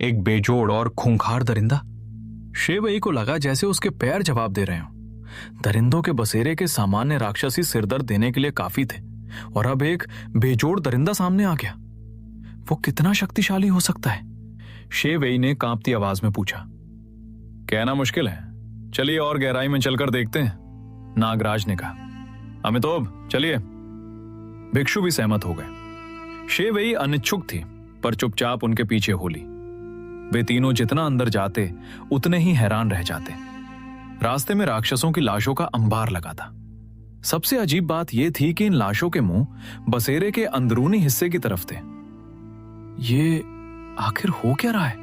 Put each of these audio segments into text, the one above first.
एक बेजोड़ और खूंखार दरिंदा। शेवई को लगा जैसे उसके पैर जवाब दे रहे हों। दरिंदों के बसेरे के सामान्य राक्षसी सिरदर्द देने के लिए काफी थे, और अब एक बेजोड़ दरिंदा सामने आ गया। वो कितना शक्तिशाली हो सकता है? शेवई ने कांपती आवाज में पूछा। कहना मुश्किल है, चलिए और गहराई में चलकर देखते हैं, नागराज ने कहा। अमितोभ चलिए। भिक्षु भी सहमत हो गए। शेवई अनिच्छुक थी, पर चुपचाप उनके पीछे हो ली। वे तीनों जितना अंदर जाते उतने ही हैरान रह जाते। रास्ते में राक्षसों की लाशों का अंबार लगा था। सबसे अजीब बात यह थी कि इन लाशों के मुंह बसेरे के अंदरूनी हिस्से की तरफ थे। ये आखिर हो क्या रहा है?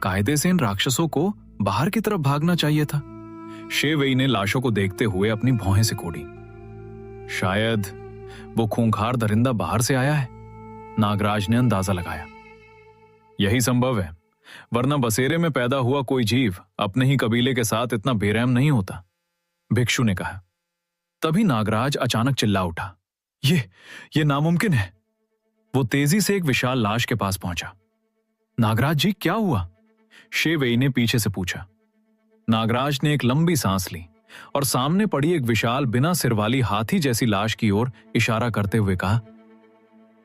कायदे से इन राक्षसों को बाहर की तरफ भागना चाहिए था। शेवई ने लाशों को देखते हुए अपनी भौहें सिकोड़ी। शायद वो खूंखार दरिंदा बाहर से आया है, नागराज ने अंदाजा लगाया। यही संभव है, वरना बसेरे में पैदा हुआ कोई जीव अपने ही कबीले के साथ इतना बेरहम नहीं होता, भिक्षु ने कहा। तभी नागराज अचानक चिल्ला उठा। ये नामुमकिन है। वो तेजी से एक विशाल लाश के पास पहुंचा। नागराज जी, क्या हुआ? शेवई ने पीछे से पूछा। नागराज ने एक लंबी सांस ली और सामने पड़ी एक विशाल बिना सिर वाली हाथी जैसी लाश की ओर इशारा करते हुए कहा,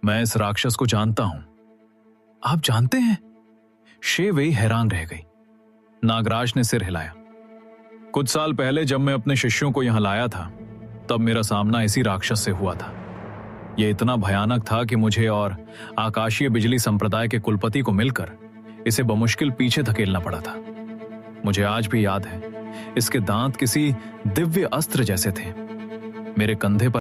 मैं इस राक्षस को जानता हूं। आप जानते हैं? शेवई हैरान रह गई। नागराज ने सिर हिलाया। कुछ साल पहले जब मैं अपने शिष्यों को यहां लाया था, तब मेरा सामना इसी राक्षस से हुआ था। यह इतना भयानक था कि मुझे और आकाशीय बिजली संप्रदाय के कुलपति को मिलकर इसे बमुश्किल पीछे धकेलना पड़ा था। मुझे आज भी याद है, इसके दांत किसी दिव्य अस्त्र जैसे थे। मेरे कंधे पर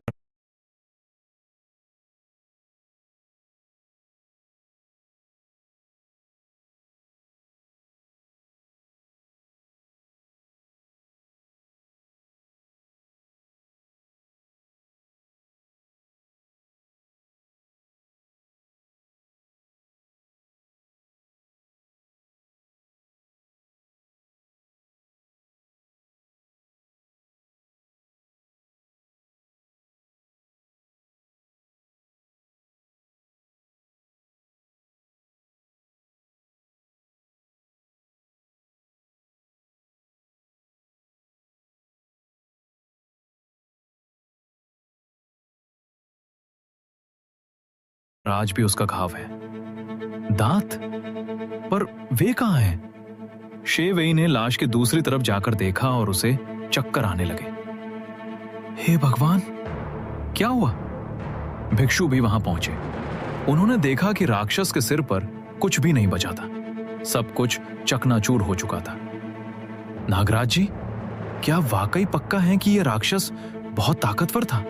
आज भी उसका घाव है। दांत? पर वे कहां हैं? शेवई ने लाश के दूसरी तरफ जाकर देखा और उसे चक्कर आने लगे। हे भगवान, क्या हुआ? भिक्षु भी वहां पहुंचे। उन्होंने देखा कि राक्षस के सिर पर कुछ भी नहीं बचा था। सब कुछ चकनाचूर हो चुका था। नागराज जी, क्या वाकई पक्का है कि यह राक्षस बहुत ताकतवर था?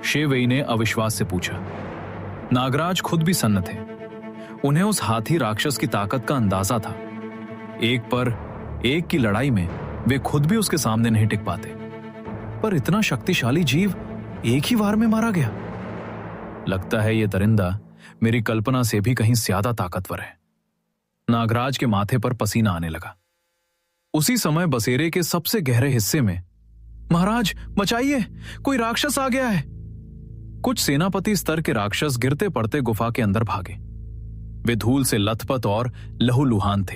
शेवई ने अविश्वास से पूछा। नागराज खुद भी सन्न थे। उन्हें उस हाथी राक्षस की ताकत का अंदाजा था। एक पर एक की लड़ाई में वे खुद भी उसके सामने नहीं टिक पाते, पर इतना शक्तिशाली जीव एक ही वार में मारा गया। लगता है यह दरिंदा मेरी कल्पना से भी कहीं ज्यादा ताकतवर है। नागराज के माथे पर पसीना आने लगा। उसी समय बसेरे के सबसे गहरे हिस्से में, महाराज बचाइए, कोई राक्षस आ गया है। कुछ सेनापति स्तर के राक्षस गिरते पड़ते गुफा के अंदर भागे। वे धूल से लथपथ और लहूलुहान थे।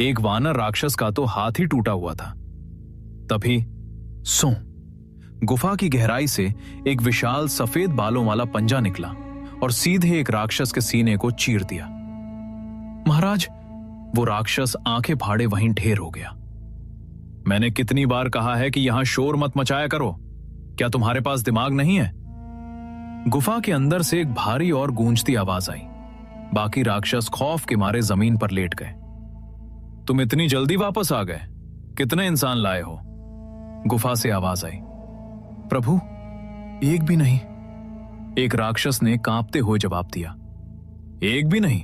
एक वानर राक्षस का तो हाथ ही टूटा हुआ था। तभी सो गुफा की गहराई से एक विशाल सफेद बालों वाला पंजा निकला और सीधे एक राक्षस के सीने को चीर दिया। महाराज, वो राक्षस आंखें फाड़े वहीं ढेर हो गया। मैंने कितनी बार कहा है कि यहां शोर मत मचाया करो, क्या तुम्हारे पास दिमाग नहीं है? गुफा के अंदर से एक भारी और गूंजती आवाज आई। बाकी राक्षस खौफ के मारे जमीन पर लेट गए। तुम इतनी जल्दी वापस आ गए? कितने इंसान लाए हो? गुफा से आवाज आई। प्रभु, एक भी नहीं, एक राक्षस ने कांपते हुए जवाब दिया। एक भी नहीं?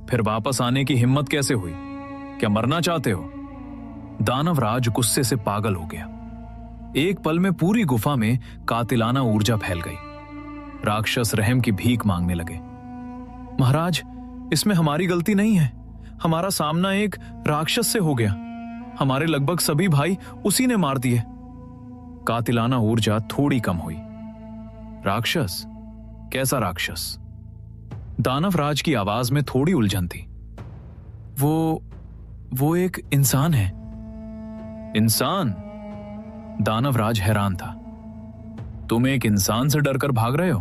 फिर वापस आने की हिम्मत कैसे हुई? क्या मरना चाहते हो? दानवराज गुस्से से पागल हो गया। एक पल में पूरी गुफा में कातिलाना ऊर्जा फैल गई। राक्षस रहम की भीख मांगने लगे। महाराज, इसमें हमारी गलती नहीं है। हमारा सामना एक राक्षस से हो गया। हमारे लगभग सभी भाई उसी ने मार दिए। कातिलाना ऊर्जा थोड़ी कम हुई। राक्षस? कैसा राक्षस? दानवराज की आवाज में थोड़ी उलझन थी। वो एक इंसान है। इंसान? दानवराज हैरान था। तुम एक इंसान से डरकर भाग रहे हो?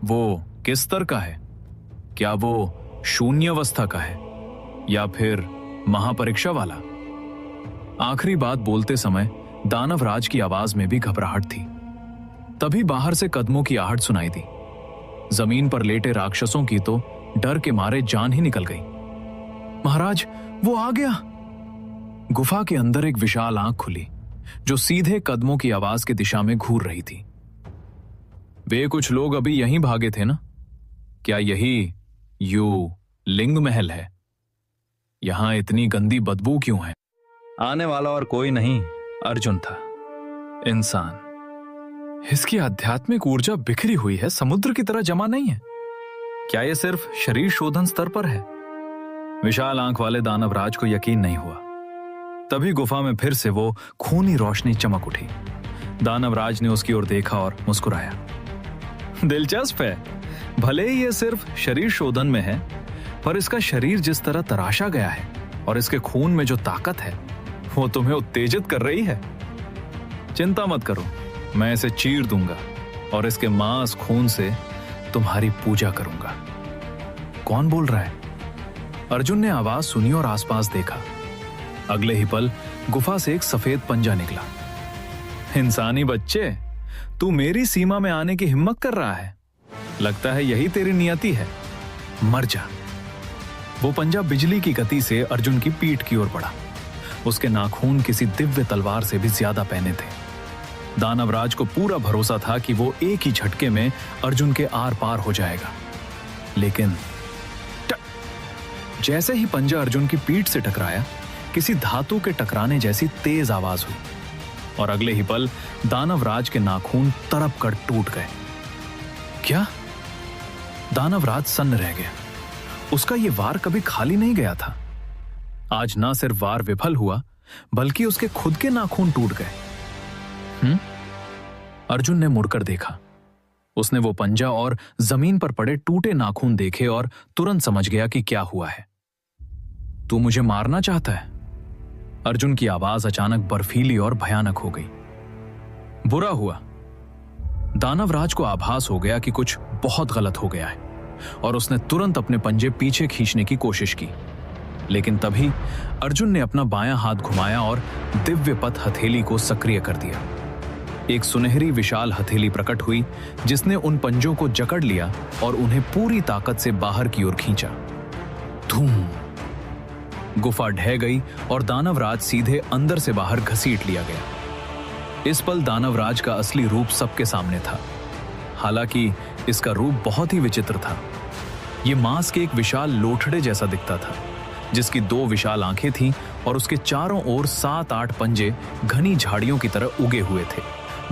वो किस स्तर का है? क्या वो शून्यावस्था का है या फिर महापरीक्षा वाला? आखिरी बात बोलते समय दानवराज की आवाज में भी घबराहट थी। तभी बाहर से कदमों की आहट सुनाई दी। जमीन पर लेटे राक्षसों की तो डर के मारे जान ही निकल गई। महाराज, वो आ गया। गुफा के अंदर एक विशाल आंख खुली जो सीधे कदमों की आवाज की दिशा में घूर रही थी। वे कुछ लोग अभी यहीं भागे थे ना? क्या यही यू लिंग महल है? यहां इतनी गंदी बदबू क्यों है? आने वाला और कोई नहीं, अर्जुन था। इंसान। इसकी आध्यात्मिक ऊर्जा बिखरी हुई है, समुद्र की तरह जमा नहीं है। क्या यह सिर्फ शरीर शोधन स्तर पर है? विशाल आंख वाले दानवराज को यकीन नहीं हुआ। तभी गुफा में फिर से वो खूनी रोशनी चमक उठी। दानवराज ने उसकी ओर देखा और मुस्कुराया। दिलचस्प है, भले ही यह सिर्फ शरीर शोधन में है, पर इसका शरीर जिस तरह तराशा गया है और इसके खून में जो ताकत है वो तुम्हें उत्तेजित कर रही है। चिंता मत करो, मैं इसे चीर दूंगा और इसके मांस खून से तुम्हारी पूजा करूंगा। कौन बोल रहा है? अर्जुन ने आवाज सुनी और आसपास देखा। अगले ही पल गुफा से एक सफेद पंजा निकला। इंसानी बच्चे, तू मेरी सीमा में आने की हिम्मत कर रहा है? लगता है यही तेरी नियति है, मर जा। वो पंजा बिजली की गति से अर्जुन की पीठ की ओर बढ़ा। उसके नाखून किसी दिव्य तलवार से भी ज्यादा पहने थे। दानवराज को पूरा भरोसा था कि वो एक ही झटके में अर्जुन के आर पार हो जाएगा, लेकिन जैसे ही पंजा अर्जुन की पीठ से टकराया, किसी धातु के टकराने जैसी तेज आवाज हुई और अगले ही पल दानवराज के नाखून तड़प कर टूट गए। क्या? दानवराज सन्न रह गया। उसका यह वार कभी खाली नहीं गया था। आज ना सिर्फ वार विफल हुआ, बल्कि उसके खुद के नाखून टूट गए। अर्जुन ने मुड़कर देखा। उसने वो पंजा और जमीन पर पड़े टूटे नाखून देखे और तुरंत समझ गया कि क्या हुआ है। तू मुझे मारना चाहता है? अर्जुन की आवाज अचानक बर्फीली और भयानक हो गई। बुरा हुआ। दानवराज को आभास हो गया कि कुछ बहुत गलत हो गया है और उसने तुरंत अपने पंजे पीछे खींचने की कोशिश की, लेकिन तभी अर्जुन ने अपना बायां हाथ घुमाया और दिव्य पथ हथेली को सक्रिय कर दिया। एक सुनहरी विशाल हथेली प्रकट हुई जिसने उन पंजों को जकड़ लिया और उन्हें पूरी ताकत से बाहर की ओर खींचा। धूम! गुफा ढह गई और दानवराज सीधे अंदर से बाहर घसीट लिया गया। इस पल दानवराज का असली रूप सबके सामने था। हालांकि इसका रूप बहुत ही विचित्र था। यह मांस के एक विशाल लोथड़े जैसा दिखता था, जिसकी दो विशाल आंखें थीं और उसके चारों ओर 7-8 पंजे घनी झाड़ियों की तरह उगे हुए थे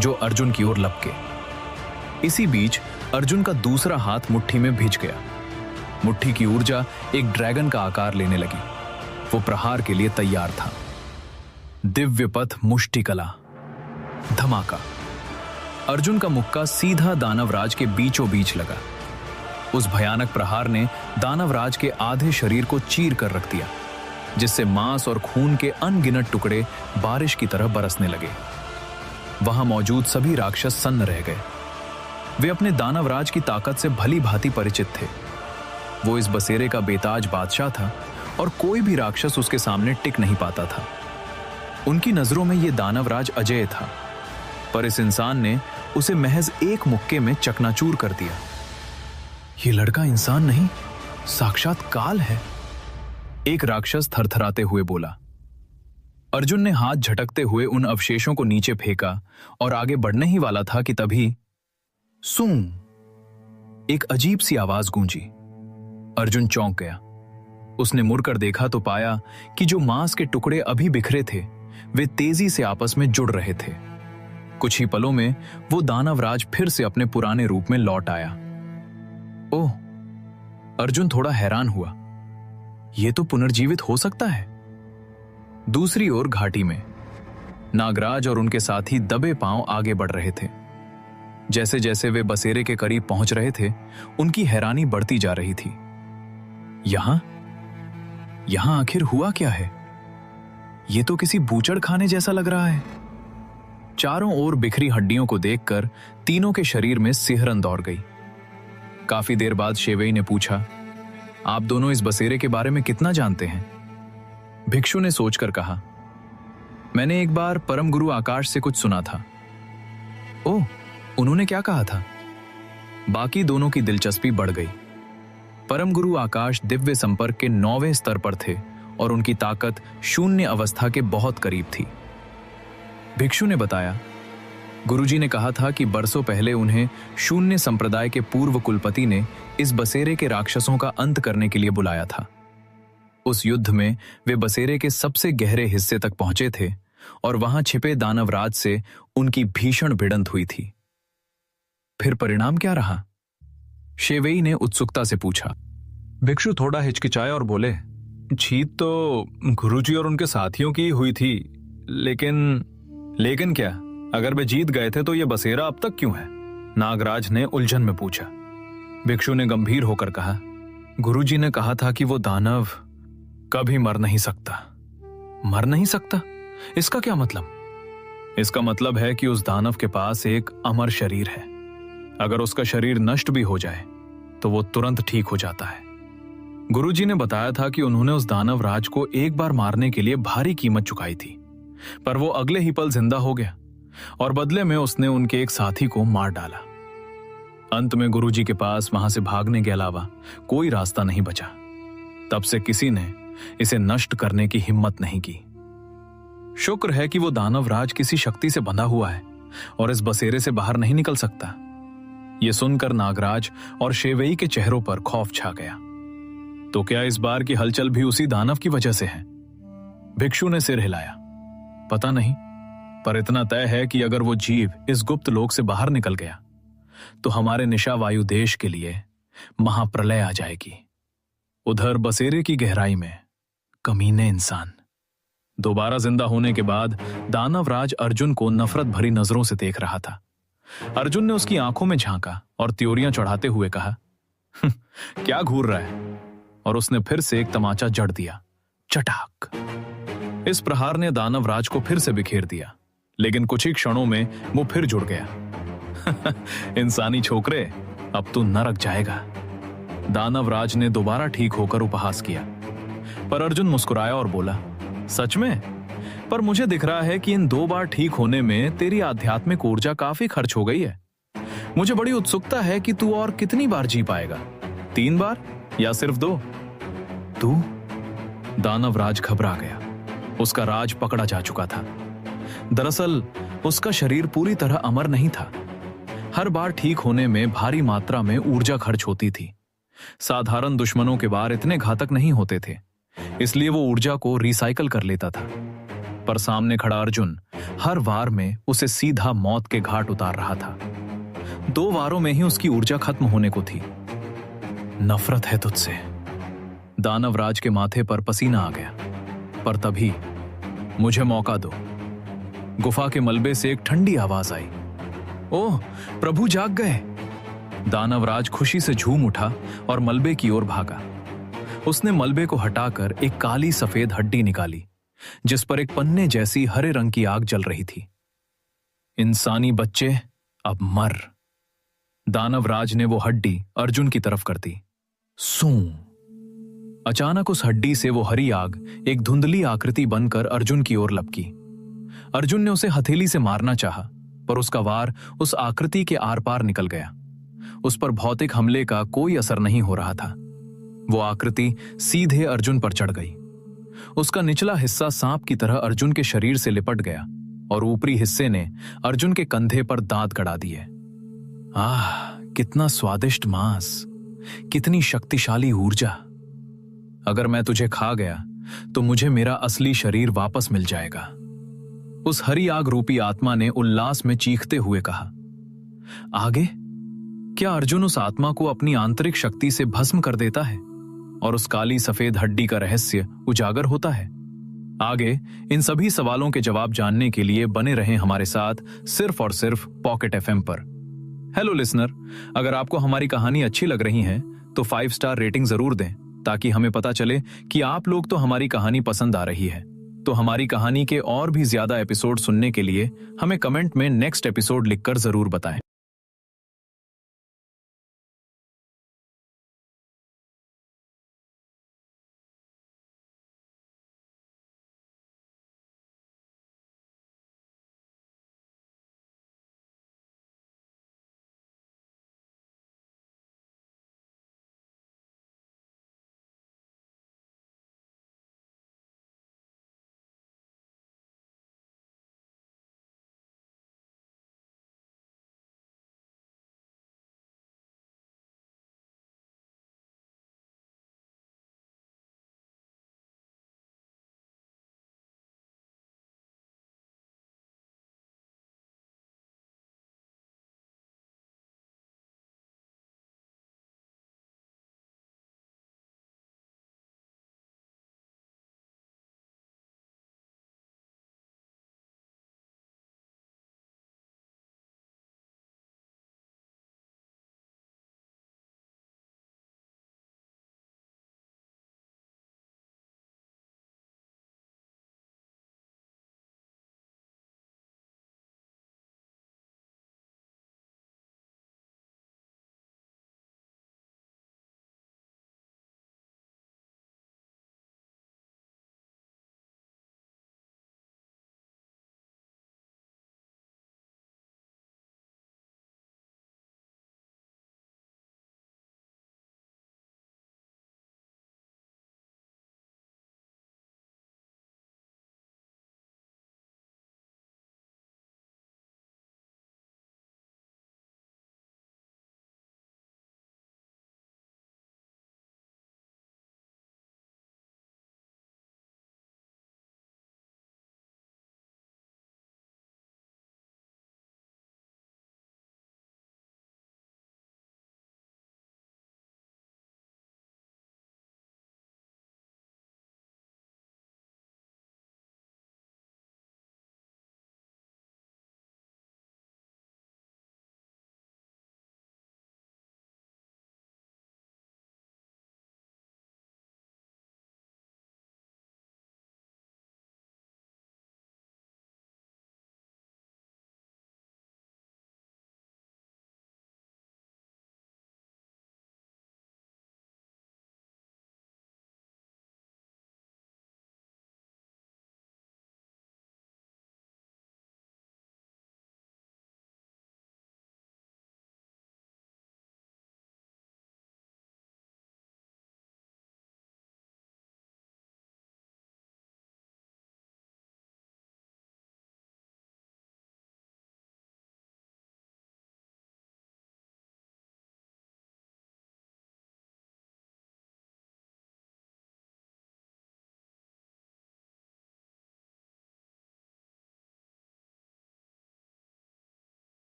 जो अर्जुन की ओर लपके। इसी बीच अर्जुन का दूसरा हाथ मुट्ठी में भिज गया। मुट्ठी की ऊर्जा एक ड्रैगन का आकार लेने लगी। वो प्रहार के लिए तैयार था। दिव्य पथ मुष्टिकला। धमाका। अर्जुन का मुक्का सीधा दानवराज के बीचों बीच लगा। उस भयानक प्रहार ने दानवराज के आधे शरीर को चीर कर रख दिया, जिससे मांस और खून के अनगिनत टुकड़े बारिश की तरह बरसने लगे। वहां मौजूद सभी राक्षस सन्न रह गए। वे अपने दानवराज की ताकत से भली भांति परिचित थे। वो इस बसेरे का बेताज बादशाह था और कोई भी राक्षस उसके सामने टिक नहीं पाता था। उनकी नजरों में यह दानवराज अजेय था, पर इस इंसान ने उसे महज एक मुक्के में चकनाचूर कर दिया। ये लड़का इंसान नहीं, साक्षात काल है, एक राक्षस थरथराते हुए बोला। अर्जुन ने हाथ झटकते हुए उन अवशेषों को नीचे फेंका और आगे बढ़ने ही वाला था कि तभी सूं! एक अजीब सी आवाज गूंजी। अर्जुन चौंक गया। उसने मुड़कर देखा तो पाया कि जो मांस के टुकड़े अभी बिखरे थे वे तेजी से आपस में जुड़ रहे थे। कुछ ही पलों में वो दानवराज फिर से अपने पुराने रूप में लौट आया। ओह! अर्जुन थोड़ा हैरान हुआ। यह तो पुनर्जीवित हो सकता है। दूसरी ओर घाटी में नागराज और उनके साथी दबे पांव आगे बढ़ रहे थे। जैसे जैसे वे बसेरे के करीब पहुंच रहे थे, उनकी हैरानी बढ़ती जा रही थी। यहां आखिर हुआ क्या है? ये तो किसी बूचड़ खाने जैसा लग रहा है। चारों ओर बिखरी हड्डियों को देखकर तीनों के शरीर में सिहरन दौड़ गई। काफी देर बाद शेवेई ने पूछा, आप दोनों इस बसेरे के बारे में कितना जानते हैं? भिक्षु ने सोचकर कहा, मैंने एक बार परम गुरु आकाश से कुछ सुना था। ओह, उन्होंने क्या कहा था? बाकी दोनों की दिलचस्पी बढ़ गई। परम गुरु आकाश दिव्य संपर्क के 9वें स्तर पर थे और उनकी ताकत शून्य अवस्था के बहुत करीब थी। भिक्षु ने बताया, गुरुजी ने कहा था कि बरसों पहले उन्हें शून्य संप्रदाय के पूर्व कुलपति ने इस बसेरे के राक्षसों का अंत करने के लिए बुलाया था। उस युद्ध में वे बसेरे के सबसे गहरे हिस्से तक पहुंचे थे और वहां छिपे दानवराज से उनकी भीषण भिड़ंत हुई थी। फिर परिणाम क्या रहा? शेवेई ने उत्सुकता से पूछा। भिक्षु थोड़ा हिचकिचाए और बोले, जीत तो गुरुजी और उनके साथियों की हुई थी, लेकिन क्या? अगर वे जीत गए थे तो ये बसेरा अब तक क्यों है? नागराज ने उलझन में पूछा। भिक्षु ने गंभीर होकर कहा, गुरुजी ने कहा था कि वो दानव कभी मर नहीं सकता। मर नहीं सकता? इसका क्या मतलब? इसका मतलब है कि उस दानव के पास एक अमर शरीर है। अगर उसका शरीर नष्ट भी हो जाए तो वो तुरंत ठीक हो जाता है। गुरुजी ने बताया था कि उन्होंने उस दानव राज को एक बार मारने के लिए भारी कीमत चुकाई थी, पर वो अगले ही पल जिंदा हो गया और बदले में उसने उनके एक साथी को मार डाला। अंत में गुरुजी के पास वहां से भागने के अलावा कोई रास्ता नहीं बचा। तब से किसी ने इसे नष्ट करने की हिम्मत नहीं की। शुक्र है कि वो दानव राज किसी शक्ति से बंधा हुआ है और इस बसेरे से बाहर नहीं निकल सकता। यह सुनकर नागराज और शेवेई के चेहरों पर खौफ छा गया। तो क्या इस बार की हलचल भी उसी दानव की वजह से है? भिक्षु ने सिर हिलाया। पता नहीं, पर इतना तय है कि अगर वो जीव इस गुप्त लोक से बाहर निकल गया तो हमारे निशावायु देश के लिए महाप्रलय आ जाएगी। उधर बसेरे की गहराई में कमीने इंसान। दोबारा जिंदा होने के बाद दानवराज अर्जुन को नफरत भरी नजरों से देख रहा था। अर्जुन ने उसकी आंखों में झांका और त्योरियां चढ़ाते हुए कहा, क्या घूर रहा है? और उसने फिर से एक तमाचा जड़ दिया। चटाक! इस प्रहार ने दानवराज को फिर से बिखेर दिया, लेकिन कुछ ही क्षणों में वो फिर जुड़ गया। इंसानी छोकरे, अब तू नरक जाएगा। दानवराज ने दोबारा ठीक होकर उपहास किया, पर अर्जुन मुस्कुराया और बोला, सच में? पर मुझे दिख रहा है कि इन 2 बार ठीक होने में तेरी आध्यात्मिक ऊर्जा काफी खर्च हो गई है। मुझे बड़ी उत्सुकता है कि तू और कितनी बार जी पाएगा? 3 बार या सिर्फ 2? तू? दानवराज घबरा गया। उसका राज पकड़ा जा चुका था। दरअसल उसका शरीर पूरी तरह अमर नहीं था। हर बार ठीक होने में भारी मात्रा में ऊर्जा खर्च होती थी। साधारण दुश्मनों के वार इतने घातक नहीं होते थे, इसलिए वो ऊर्जा को रिसाइकल कर लेता था। पर सामने खड़ा अर्जुन हर वार में उसे सीधा मौत के घाट उतार रहा था। 2 वारों में ही उसकी ऊर्जा खत्म होने को थी। नफरत है तुझसे। दानवराज के माथे पर पसीना आ गया। पर तभी, मुझे मौका दो। गुफा के मलबे से एक ठंडी आवाज आई। ओह, प्रभु जाग गए। दानवराज खुशी से झूम उठा और मलबे की ओर भागा। उसने मलबे को हटाकर एक काली सफेद हड्डी निकाली, जिस पर एक पन्ने जैसी हरे रंग की आग जल रही थी। इंसानी बच्चे, अब मर। दानवराज ने वो हड्डी अर्जुन की तरफ कर दी। सू! अचानक उस हड्डी से वो हरी आग एक धुंधली आकृति बनकर अर्जुन की ओर लपकी। अर्जुन ने उसे हथेली से मारना चाहा, पर उसका वार उस आकृति के आर पार निकल गया। उस पर भौतिक हमले का कोई असर नहीं हो रहा था। वो आकृति सीधे अर्जुन पर चढ़ गई। उसका निचला हिस्सा सांप की तरह अर्जुन के शरीर से लिपट गया और ऊपरी हिस्से ने अर्जुन के कंधे पर दांत गड़ा दिए। आह, कितना स्वादिष्ट मांस, कितनी शक्तिशाली ऊर्जा। अगर मैं तुझे खा गया तो मुझे मेरा असली शरीर वापस मिल जाएगा। उस हरी आग रूपी आत्मा ने उल्लास में चीखते हुए कहा। आगे? क्या अर्जुन उस आत्मा को अपनी आंतरिक शक्ति से भस्म कर देता है और उस काली सफेद हड्डी का रहस्य उजागर होता है? आगे इन सभी सवालों के जवाब जानने के लिए बने रहें हमारे साथ सिर्फ और सिर्फ पॉकेट एफएम पर। हेलो लिसनर, अगर आपको हमारी कहानी अच्छी लग रही है तो 5 स्टार रेटिंग जरूर दें ताकि हमें पता चले कि आप लोग तो हमारी कहानी पसंद आ रही है। तो हमारी कहानी के और भी ज्यादा एपिसोड सुनने के लिए हमें कमेंट में नेक्स्ट एपिसोड लिखकर जरूर बताएं।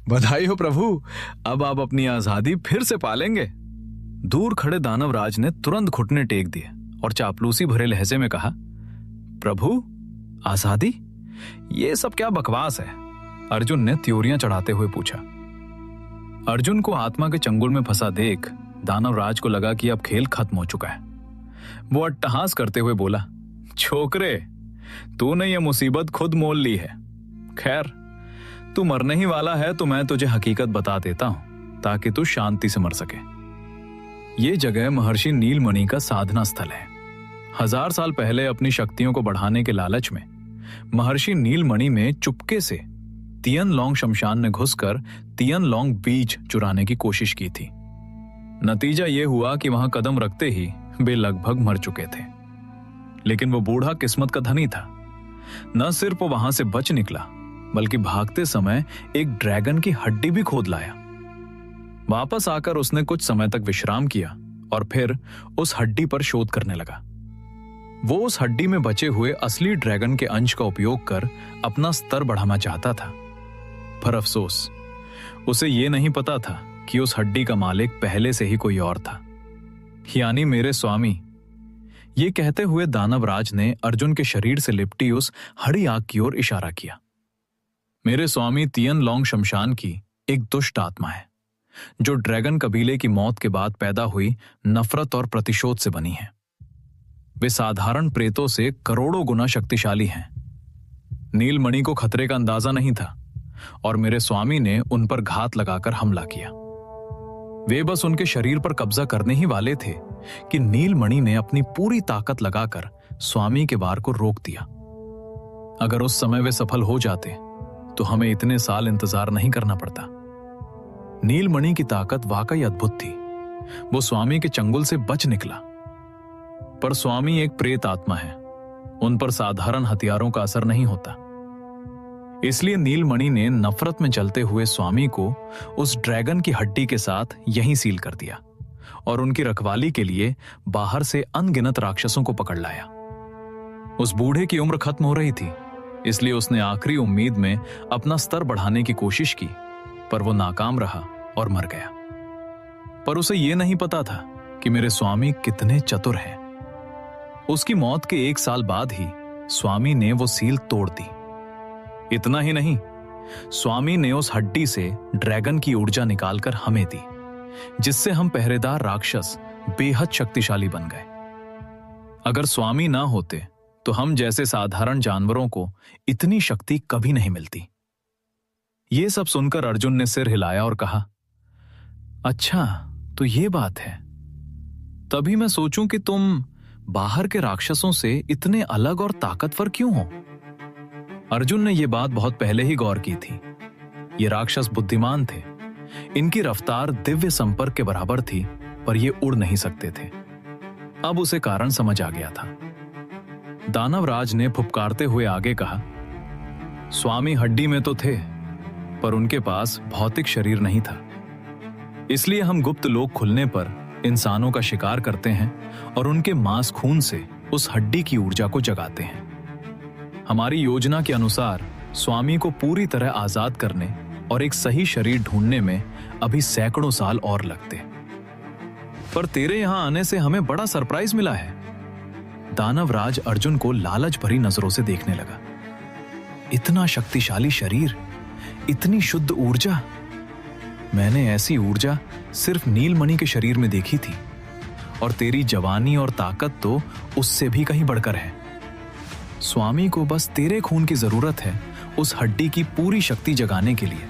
बधाई हो प्रभु, अब आप अपनी आजादी फिर से पालेंगे। दूर खड़े दानवराज ने तुरंत घुटने टेक दिए और चापलूसी भरे लहजे में कहा, प्रभु, आजादी? ये सब क्या बकवास है? अर्जुन ने त्योरियां चढ़ाते हुए पूछा। अर्जुन को आत्मा के चंगुल में फंसा देख दानवराज को लगा कि अब खेल खत्म हो चुका है। वो अट्टहास करते हुए बोला, छोकरे, तूने ये मुसीबत खुद मोल ली है। खैर, तू मरने ही वाला है तो मैं तुझे हकीकत बता देता हूं ताकि तू शांति से मर सके। ये जगह महर्षि नीलमणि का साधना स्थल है। 1000 साल पहले अपनी शक्तियों को बढ़ाने के लालच में महर्षि नीलमणि में चुपके से तियनलोंग शमशान में घुसकर तियनलोंग बीज चुराने की कोशिश की थी। नतीजा यह हुआ कि वहां कदम रखते ही वे लगभग मर चुके थे। लेकिन वो बूढ़ा किस्मत का धनी था। न सिर्फ वो वहां से बच निकला, बल्कि भागते समय एक ड्रैगन की हड्डी भी खोद लाया। वापस आकर उसने कुछ समय तक विश्राम किया और फिर उस हड्डी पर शोध करने लगा। वो उस हड्डी में बचे हुए असली ड्रैगन के अंश का उपयोग कर अपना स्तर बढ़ाना चाहता था, पर अफसोस उसे यह नहीं पता था कि उस हड्डी का मालिक पहले से ही कोई और था, यानी मेरे स्वामी। ये कहते हुए दानवराज ने अर्जुन के शरीर से लिपटी उस हरी आग की ओर इशारा किया। मेरे स्वामी तियन लॉन्ग शमशान की एक दुष्ट आत्मा है, जो ड्रैगन कबीले की मौत के बाद पैदा हुई नफरत और प्रतिशोध से बनी है। वे साधारण प्रेतों से करोड़ों गुना शक्तिशाली हैं। नीलमणि को खतरे का अंदाजा नहीं था और मेरे स्वामी ने उन पर घात लगाकर हमला किया। वे बस उनके शरीर पर कब्जा करने ही वाले थे कि नीलमणि ने अपनी पूरी ताकत लगाकर स्वामी के वार को रोक दिया। अगर उस समय वे सफल हो जाते तो हमें इतने साल इंतजार नहीं करना पड़ता। नीलमणि की ताकत वाकई अद्भुत थी। वो स्वामी के चंगुल से बच निकला, पर स्वामी एक प्रेत आत्मा है, उन पर साधारण हथियारों का असर नहीं होता। इसलिए नीलमणि ने नफरत में जलते हुए स्वामी को उस ड्रैगन की हड्डी के साथ यहीं सील कर दिया और उनकी रखवाली के लिए बाहर से अनगिनत राक्षसों को पकड़ लाया। उस बूढ़े की उम्र खत्म हो रही थी, इसलिए उसने आखिरी उम्मीद में अपना स्तर बढ़ाने की कोशिश की, पर वो नाकाम रहा और मर गया। पर उसे यह नहीं पता था कि मेरे स्वामी कितने चतुर हैं। उसकी मौत के 1 साल बाद ही स्वामी ने वो सील तोड़ दी। इतना ही नहीं, स्वामी ने उस हड्डी से ड्रैगन की ऊर्जा निकालकर हमें दी, जिससे हम पहरेदार राक्षस बेहद शक्तिशाली बन गए। अगर स्वामी ना होते तो हम जैसे साधारण जानवरों को इतनी शक्ति कभी नहीं मिलती। ये सब सुनकर अर्जुन ने सिर हिलाया और कहा, अच्छा तो ये बात है। तभी मैं सोचूं कि तुम बाहर के राक्षसों से इतने अलग और ताकतवर क्यों हो। अर्जुन ने यह बात बहुत पहले ही गौर की थी। ये राक्षस बुद्धिमान थे, इनकी रफ्तार दिव्य संपर्क के बराबर थी, पर ये उड़ नहीं सकते थे। अब उसे कारण समझ आ गया था। दानवराज ने फुफकारते हुए आगे कहा, स्वामी हड्डी में तो थे, पर उनके पास भौतिक शरीर नहीं था। इसलिए हम गुप्त लोक खुलने पर इंसानों का शिकार करते हैं और उनके मांस खून से उस हड्डी की ऊर्जा को जगाते हैं। हमारी योजना के अनुसार स्वामी को पूरी तरह आजाद करने और एक सही शरीर ढूंढने में अभी सैकड़ों साल और लगते। पर तेरे यहां आने से हमें बड़ा सरप्राइज मिला है। दानवराज अर्जुन को लालच भरी नजरों से देखने लगा। इतना शक्तिशाली शरीर, इतनी शुद्ध ऊर्जा। मैंने ऐसी ऊर्जा सिर्फ नीलमणि के शरीर में देखी थी, और तेरी जवानी और ताकत तो उससे भी कहीं बढ़कर है। स्वामी को बस तेरे खून की जरूरत है उस हड्डी की पूरी शक्ति जगाने के लिए,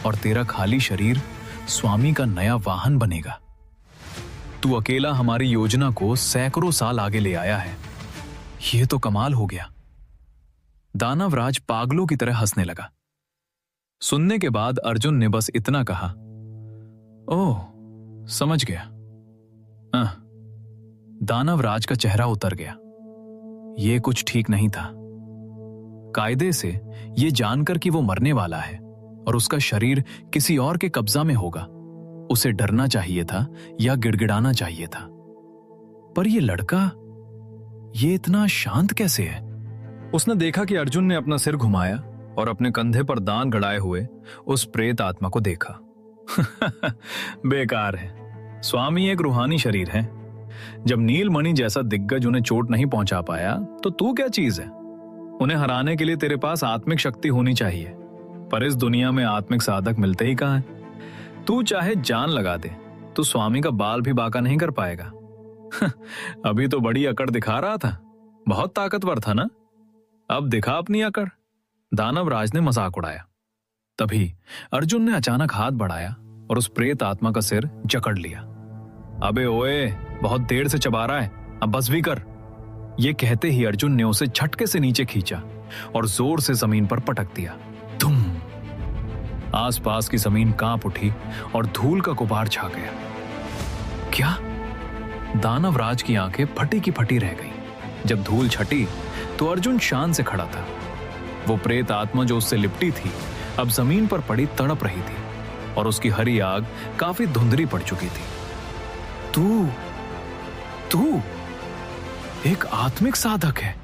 और तेरा खाली शरीर स्वामी का नया वाहन बनेगा। तू अकेला हमारी योजना को सैकड़ों साल आगे ले आया है। यह तो कमाल हो गया। दानवराज पागलों की तरह हंसने लगा। सुनने के बाद अर्जुन ने बस इतना कहा, ओह समझ गया। दानवराज का चेहरा उतर गया। यह कुछ ठीक नहीं था। कायदे से यह जानकर कि वो मरने वाला है और उसका शरीर किसी और के कब्जा में होगा, उसे डरना चाहिए था या गिड़गिड़ाना चाहिए था। पर यह लड़का, ये इतना शांत कैसे है? उसने देखा कि अर्जुन ने अपना सिर घुमाया और अपने कंधे पर दांत गड़ाए हुए उस प्रेत आत्मा को देखा। बेकार है। स्वामी एक रूहानी शरीर है। जब नीलमणि जैसा दिग्गज उन्हें चोट नहीं पहुंचा पाया, तो तू क्या चीज है? उन्हें हराने के लिए तेरे पास आत्मिक शक्ति होनी चाहिए, पर इस दुनिया में आत्मिक साधक मिलते ही कहां हैं। तू चाहे जान लगा दे, तू स्वामी का बाल भी बाका नहीं कर पाएगा। अभी तो बड़ी अकड़ दिखा रहा था, बहुत ताकतवर था ना? अब दिखा अपनी अकड़। दानवराज ने मजाक उड़ाया। तभी अर्जुन ने अचानक हाथ बढ़ाया और उस प्रेत आत्मा का सिर जकड़ लिया। अबे ओए, बहुत देर से चबा रहा है, अब बस भी कर। यह कहते ही अर्जुन ने उसे झटके से नीचे खींचा और जोर से जमीन पर पटक दिया। धुम! आसपास की जमीन कांप उठी और धूल का गुबार छा गया। क्या? दानवराज की आंखें फटी की फटी रह गईं। जब धूल छटी तो अर्जुन शान से खड़ा था। वो प्रेत आत्मा जो उससे लिपटी थी, अब जमीन पर पड़ी तड़प रही थी। और उसकी हरी आग काफी धुंधली पड़ चुकी थी। तू तू एक आत्मिक साधक है।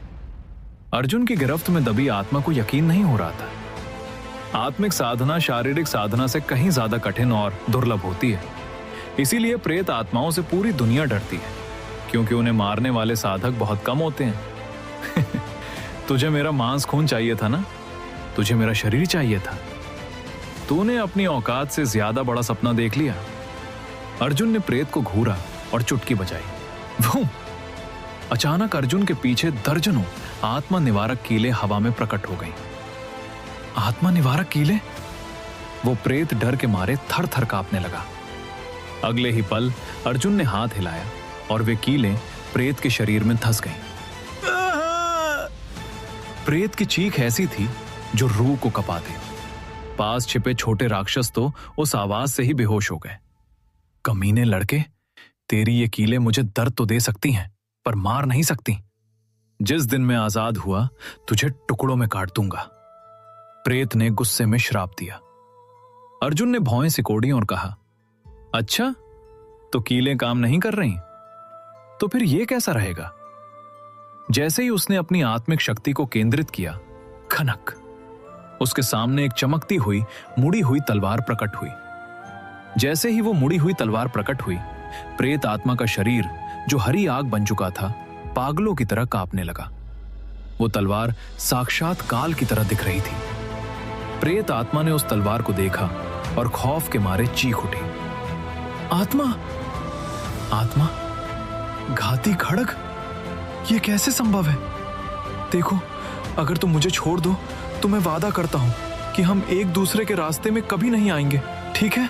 अर्जुन की गिरफ्त में दबी आत्मा को यकीन नहीं हो रहा था। आत्मिक साधना शारीरिक साधना से कहीं ज्यादा कठिन और दुर्लभ होती है। इसीलिए प्रेत आत्माओं से पूरी दुनिया डरती है, क्योंकि उन्हें मारने वाले साधक बहुत कम होते हैं। तुझे मेरा मांस खून चाहिए था ना, तुझे मेरा शरीर चाहिए था। तूने अपनी औकात से ज्यादा बड़ा सपना देख लिया। अर्जुन ने प्रेत को घूरा और चुटकी बजाई। वो अचानक अर्जुन के पीछे दर्जनों आत्मा निवारक कीले हवा में प्रकट हो गई। आत्मा निवारक कीले? वो प्रेत डर के मारे थर थर कांपने लगा। अगले ही पल अर्जुन ने हाथ हिलाया और वे कीलें प्रेत के शरीर में धंस गईं। प्रेत की चीख ऐसी थी जो रूह को कपा दे। पास छिपे छोटे राक्षस तो उस आवाज से ही बेहोश हो गए। कमीने लड़के, तेरी ये कीलें मुझे दर्द तो दे सकती हैं, पर मार नहीं सकती। जिस दिन मैं आजाद हुआ तुझे टुकड़ों में काट दूंगा, प्रेत ने गुस्से में श्राप दिया। अर्जुन ने भौएं सिकोड़ी और कहा, अच्छा तो कीलें काम नहीं कर रही, तो फिर यह कैसा रहेगा? जैसे ही उसने अपनी आत्मिक शक्ति को केंद्रित किया, खनक उसके सामने एक चमकती हुई मुड़ी हुई तलवार प्रकट हुई। जैसे ही वो मुड़ी हुई तलवार प्रकट हुई, प्रेत आत्मा का शरीर जो हरी आग बन चुका था पागलों की तरह कांपने लगा। वो तलवार साक्षात काल की तरह दिख रही थी। प्रेत आत्मा ने उस तलवार को देखा और खौफ के मारे चीख उठी। आत्मा, आत्मा, घाती खड़ग, ये कैसे संभव है? देखो, अगर तुम मुझे छोड़ दो तो मैं वादा करता हूं कि हम एक दूसरे के रास्ते में कभी नहीं आएंगे, ठीक है?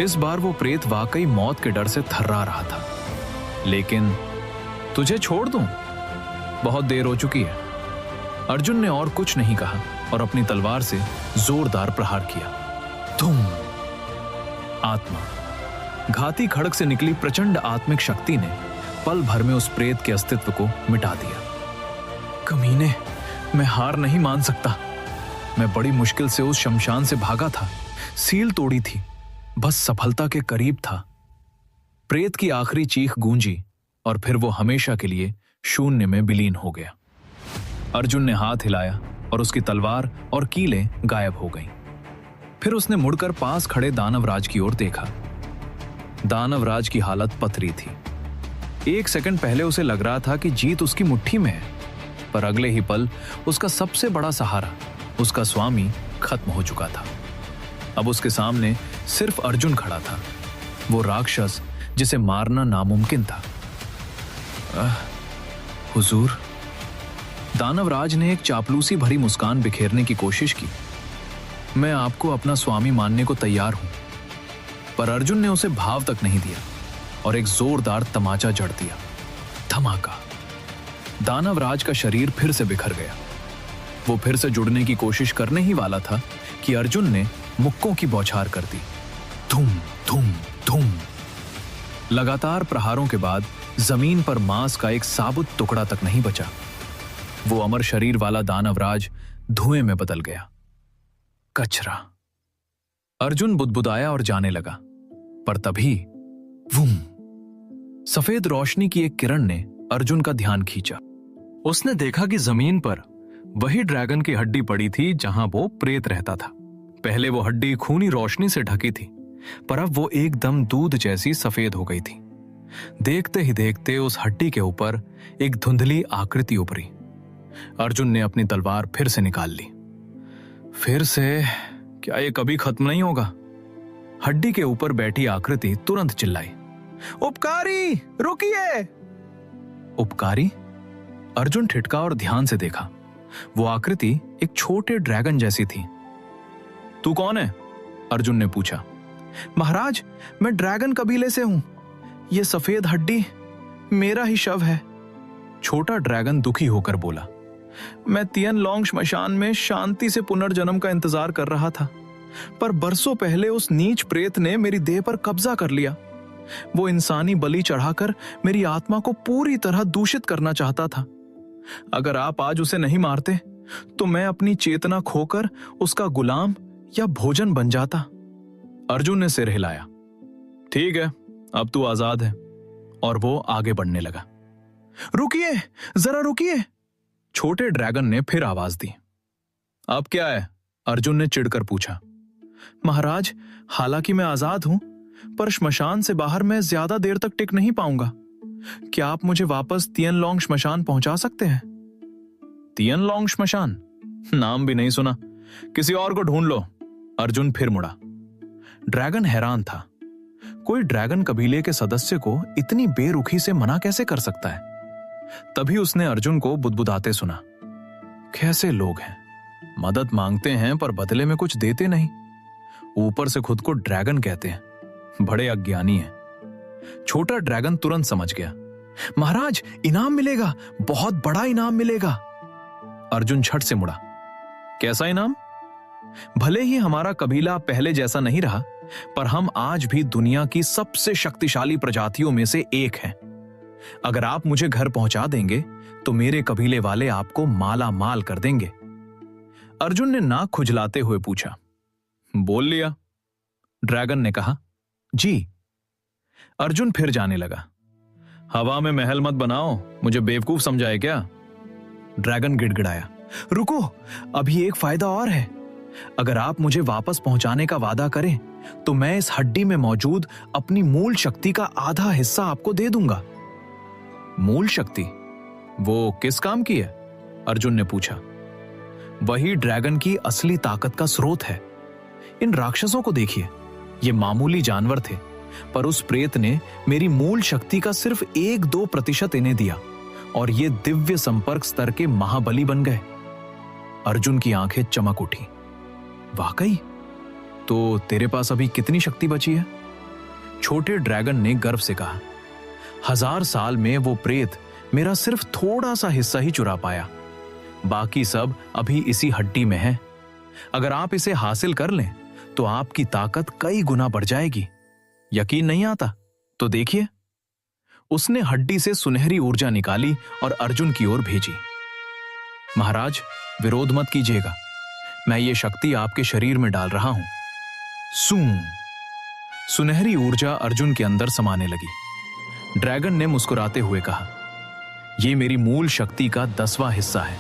इस बार वो प्रेत वाकई मौत के डर से थर्रा रहा था। लेकिन तुझे छोड़ दूं? बहुत देर हो चुकी है। अर्जुन ने और कुछ नहीं कहा और अपनी तलवार से जोरदार प्रहार किया। तुम आत्मा, घाती खड़ग से निकली प्रचंड आत्मिक शक्ति ने पल भर में उस प्रेत के अस्तित्व को मिटा दिया। कमीने, मैं हार नहीं मान सकता। मैं बड़ी मुश्किल से उस शमशान से भागा था, सील तोड़ी थी, बस सफलता के करीब था। प्रेत की आखिरी चीख गूंजी और फिर वो हमेशा के लिए शून्य में विलीन हो गया। अर्जुन ने हाथ हिलाया और उसकी तलवार और कीलें गायब हो गईं। फिर उसने मुड़कर पास खड़े दानवराज की ओर देखा। दानवराज की हालत पथरी थी। एक सेकंड पहले उसे लग रहा था कि जीत उसकी मुट्ठी में है, पर अगले ही पल उसका सबसे बड़ा सहारा, उसका स्वामी, खत्म हो चुका था। अब उसके सामने सिर्फ अर्जुन खड़ा था, वो राक्षस जिसे मारना नामुमकिन था। हुजूर, दानवराज ने एक चापलूसी भरी मुस्कान बिखेरने की कोशिश की। मैं आपको अपना स्वामी मानने को तैयार हूं, पर अर्जुन ने उसे भाव तक नहीं दिया और एक जोरदार तमाचा जड़ दिया। धमाका। दानवराज का शरीर फिर से बिखर गया। वो फिर से जुड़ने की कोशिश करने ही वाला था कि अर्जुन ने मुक्कों की बौछार कर दी। धूम धूम धूम। लगातार प्रहारों के बाद जमीन पर मांस का एक साबुत टुकड़ा तक नहीं बचा। वो अमर शरीर वाला दानवराज धुएं में बदल गया। कचरा। अर्जुन बुदबुदाया और जाने लगा, पर तभी वूम, सफेद रोशनी की एक किरण ने अर्जुन का ध्यान खींचा। उसने देखा कि जमीन पर वही ड्रैगन की हड्डी पड़ी थी जहां वो प्रेत रहता था। पहले वो हड्डी खूनी रोशनी से ढकी थी, पर अब वो एकदम दूध जैसी सफेद हो गई थी। देखते ही देखते उस हड्डी के ऊपर एक धुंधली आकृति उभरी। अर्जुन ने अपनी तलवार फिर से निकाल ली। फिर से? क्या ये कभी खत्म नहीं होगा? हड्डी के ऊपर बैठी आकृति तुरंत चिल्लाई, उपकारी, रुकिए! उपकारी? अर्जुन ठिठका और ध्यान से देखा। वो आकृति एक छोटे ड्रैगन जैसी थी। तू कौन है? अर्जुन ने पूछा। महाराज, मैं ड्रैगन कबीले से हूं। ये सफेद हड्डी मेरा ही शव है। छोटा ड्रैगन दुखी होकर बोला। मैं तियनलोंग श्मशान में शांति से पुनर्जन्म का इंतजार कर रहा था, पर बरसों पहले उस नीच प्रेत ने मेरी देह पर कब्जा कर लिया। वो इंसानी बलि चढ़ाकर मेरी आत्मा को पूरी तरह दूषित करना चाहता था। अगर आप आज उसे नहीं मारते तो मैं अपनी चेतना खोकर उसका गुलाम या भोजन बन जाता। अर्जुन ने सिर हिलाया। ठीक है, अब तू आजाद है। और वो आगे बढ़ने लगा। रुकिए, जरा रुकिए, छोटे ड्रैगन ने फिर आवाज दी। अब क्या है? अर्जुन ने चिढ़कर पूछा। महाराज, हालांकि मैं आजाद हूं, पर श्मशान से बाहर मैं ज्यादा देर तक टिक नहीं पाऊंगा। क्या आप मुझे वापस तियनलोंग श्मशान पहुंचा सकते हैं? तियनलोंग श्मशान? नाम भी नहीं सुना। किसी और को ढूंढ लो। अर्जुन फिर मुड़ा। ड्रैगन हैरान था। कोई ड्रैगन कबीले के सदस्य को इतनी बेरुखी से मना कैसे कर सकता है? तभी उसने अर्जुन को बुदबुदाते सुना। कैसे लोग हैं, मदद मांगते हैं पर बदले में कुछ देते नहीं। ऊपर से खुद को ड्रैगन कहते हैं, बड़े अज्ञानी हैं। छोटा ड्रैगन तुरंत समझ गया। महाराज, इनाम मिलेगा, बहुत बड़ा इनाम मिलेगा। अर्जुन झट से मुड़ा। कैसा इनाम? भले ही हमारा कबीला पहले जैसा नहीं रहा, पर हम आज भी दुनिया की सबसे शक्तिशाली प्रजातियों में से एक हैं। अगर आप मुझे घर पहुंचा देंगे तो मेरे कबीले वाले आपको माला माल कर देंगे। अर्जुन ने नाक खुजलाते हुए पूछा। बोल लिया? ड्रैगन ने कहा। जी। अर्जुन फिर जाने लगा। हवा में महल मत बनाओ, मुझे बेवकूफ समझाए क्या? ड्रैगन गिड़गिड़ाया। रुको, अभी एक फायदा और है। अगर आप मुझे वापस पहुंचाने का वादा करें तो मैं इस हड्डी में मौजूद अपनी मूल शक्ति का आधा हिस्सा आपको दे दूंगा। मूल शक्ति? वो किस काम की है? अर्जुन ने पूछा। वही ड्रैगन की असली ताकत का स्रोत है। इन राक्षसों को देखिए, ये मामूली जानवर थे, पर उस प्रेत ने मेरी मूल शक्ति का सिर्फ 1-2% इन्हें दिया और ये दिव्य संपर्क स्तर के महाबली बन गए। अर्जुन की आंखें चमक उठी। वाकई? तो तेरे पास अभी कितनी शक्ति बची है? छोटे ड्रैगन ने गर्व से कहा। 1000 साल में वो प्रेत मेरा सिर्फ थोड़ा सा हिस्सा ही चुरा पाया, बाकी सब अभी इसी हड्डी में है। अगर आप इसे हासिल कर लें तो आपकी ताकत कई गुना बढ़ जाएगी। यकीन नहीं आता तो देखिए। उसने हड्डी से सुनहरी ऊर्जा निकाली और अर्जुन की ओर भेजी। महाराज, विरोध मत कीजिएगा, मैं ये शक्ति आपके शरीर में डाल रहा हूं। सूं। सुनहरी ऊर्जा अर्जुन के अंदर समाने लगी। ड्रैगन ने मुस्कुराते हुए कहा, यह मेरी मूल शक्ति का 10वां हिस्सा है।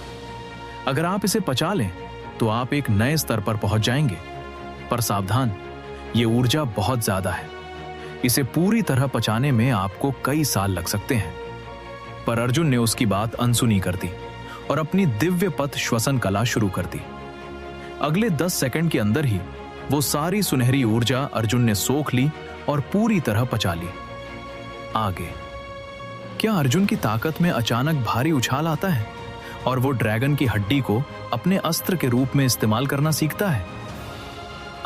अगर आप इसे पचा लें तो आप एक नए स्तर पर पहुंच जाएंगे। पर सावधान, ये ऊर्जा बहुत ज्यादा है। इसे पूरी तरह पचाने में आपको कई साल लग सकते हैं। पर अर्जुन ने उसकी बात अनसुनी कर दी और अपनी दिव्य पथ श्वसन कला शुरू कर दी। अगले 10 सेकंड के अंदर ही वो सारी सुनहरी ऊर्जा अर्जुन ने सोख ली और पूरी तरह पचा ली। आगे क्या अर्जुन की ताकत में अचानक भारी उछाल आता है और वो ड्रैगन की हड्डी को अपने अस्त्र के रूप में इस्तेमाल करना सीखता है?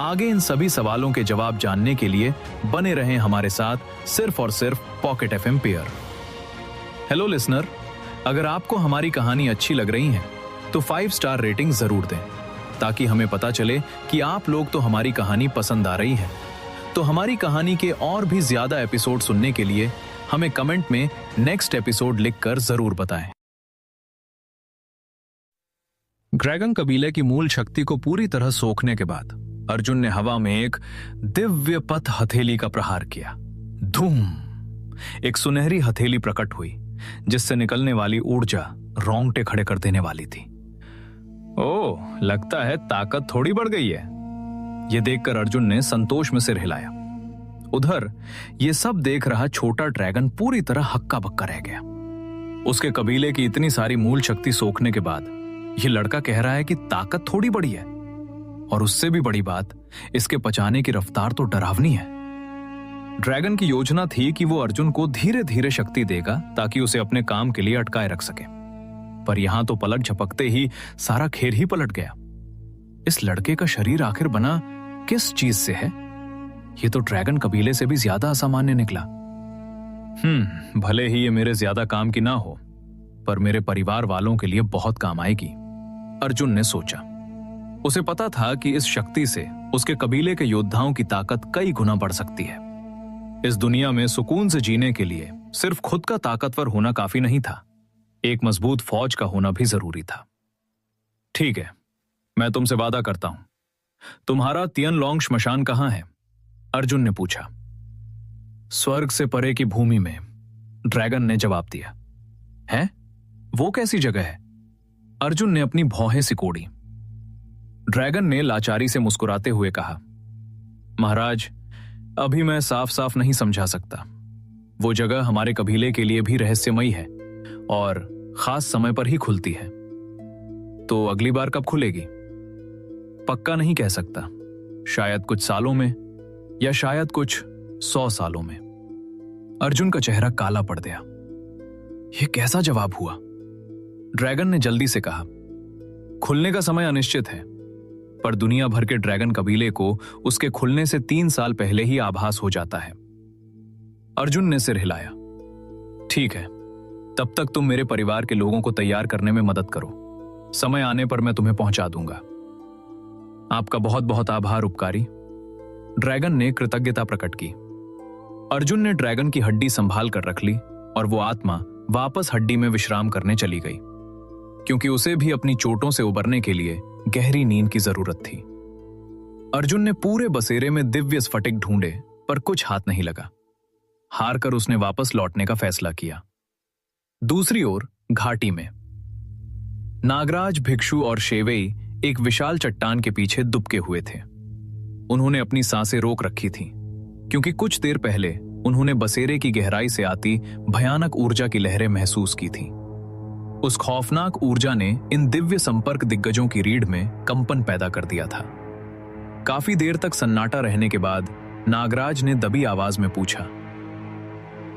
आगे इन सभी सवालों के जवाब जानने के लिए बने रहें हमारे साथ सिर्फ और सिर्फ pocket FM pair. Hello listener, अगर आपको हमारी कहानी अच्छी लग रही है तो 5 स्टार रेटिंग जरूर दें, ताकि हमें पता चले कि आप लोग तो हमारी कहानी पसंद आ रही है। तो हमारी कहानी के और भी ज्यादा एपिसोड सुनने के लिए हमें कमेंट में नेक्स्ट एपिसोड लिखकर जरूर बताएं। ड्रैगन कबीले की मूल शक्ति को पूरी तरह सोखने के बाद अर्जुन ने हवा में एक दिव्य पथ हथेली का प्रहार किया। धूम! एक सुनहरी हथेली प्रकट हुई, जिससे निकलने वाली ऊर्जा रोंगटे खड़े कर देने वाली थी। ओह, लगता है ताकत थोड़ी बढ़ गई है। यह देखकर अर्जुन ने संतोष में सिर हिलाया। उधर यह सब देख रहा छोटा ड्रैगन पूरी तरह हक्का बक्का रह गया। उसके कबीले की इतनी सारी मूल शक्ति सोखने के बाद यह लड़का कह रहा है कि ताकत थोड़ी बढ़ी है, और उससे भी बड़ी बात, इसके पचाने की रफ्तार तो डरावनी है। ड्रैगन की योजना थी कि वो अर्जुन को धीरे धीरे शक्ति देगा ताकि उसे अपने काम के लिए अटकाए रख सके, पर यहां तो पलक झपकते ही सारा खेल ही पलट गया। इस लड़के का शरीर आखिर बना किस चीज से है? ये तो ड्रैगन कबीले से भी ज्यादा असामान्य निकला। भले ही ये मेरे ज्यादा काम की ना हो, पर मेरे परिवार वालों के लिए बहुत काम आएगी, अर्जुन ने सोचा। उसे पता था कि इस शक्ति से उसके कबीले के योद्धाओं की ताकत कई गुना बढ़ सकती है। इस दुनिया में सुकून से जीने के लिए सिर्फ खुद का ताकतवर होना काफी नहीं था, एक मजबूत फौज का होना भी जरूरी था। ठीक है, मैं तुमसे वादा करता हूं, तुम्हारा तियनलोंग श्मशान कहां है? अर्जुन ने पूछा। स्वर्ग से परे की भूमि में, ड्रैगन ने जवाब दिया। है? वो कैसी जगह है? अर्जुन ने अपनी भौहें सिकोड़ी। ड्रैगन ने लाचारी से मुस्कुराते हुए कहा, महाराज, अभी मैं साफ साफ नहीं समझा सकता। वो जगह हमारे कबीले के लिए भी रहस्यमयी है और खास समय पर ही खुलती है। तो अगली बार कब खुलेगी? पक्का नहीं कह सकता। शायद कुछ सालों में या शायद कुछ 100 सालों में। अर्जुन का चेहरा काला पड़ गया। यह कैसा जवाब हुआ? ड्रैगन ने जल्दी से कहा, खुलने का समय अनिश्चित है, पर दुनिया भर के ड्रैगन कबीले को उसके खुलने से 3 साल पहले ही आभास हो जाता है। अर्जुन ने सिर हिलाया। ठीक है, तब तक तुम मेरे परिवार के लोगों को तैयार करने में मदद करो। समय आने पर मैं तुम्हें पहुंचा दूंगा। आपका बहुत बहुत आभार उपकारी। ड्रैगन ने कृतज्ञता प्रकट की। अर्जुन ने ड्रैगन की हड्डी संभाल कर रख ली और वो आत्मा वापस हड्डी में विश्राम करने चली गई, क्योंकि उसे भी अपनी चोटों से उबरने के लिए गहरी नींद की जरूरत थी। अर्जुन ने पूरे बसेरे में दिव्य स्फटिक ढूंढे, पर कुछ हाथ नहीं लगा। हार कर उसने वापस लौटने का फैसला किया। दूसरी ओर घाटी में नागराज, भिक्षु और शेवेई एक विशाल चट्टान के पीछे दुबके हुए थे। उन्होंने अपनी सांसें रोक रखी थी, क्योंकि कुछ देर पहले उन्होंने बसेरे की गहराई से आती भयानक ऊर्जा की लहरें महसूस की थी। उस खौफनाक ऊर्जा ने इन दिव्य संपर्क दिग्गजों की रीढ़ में कंपन पैदा कर दिया था। काफी देर तक सन्नाटा रहने के बाद नागराज ने दबी आवाज में पूछा,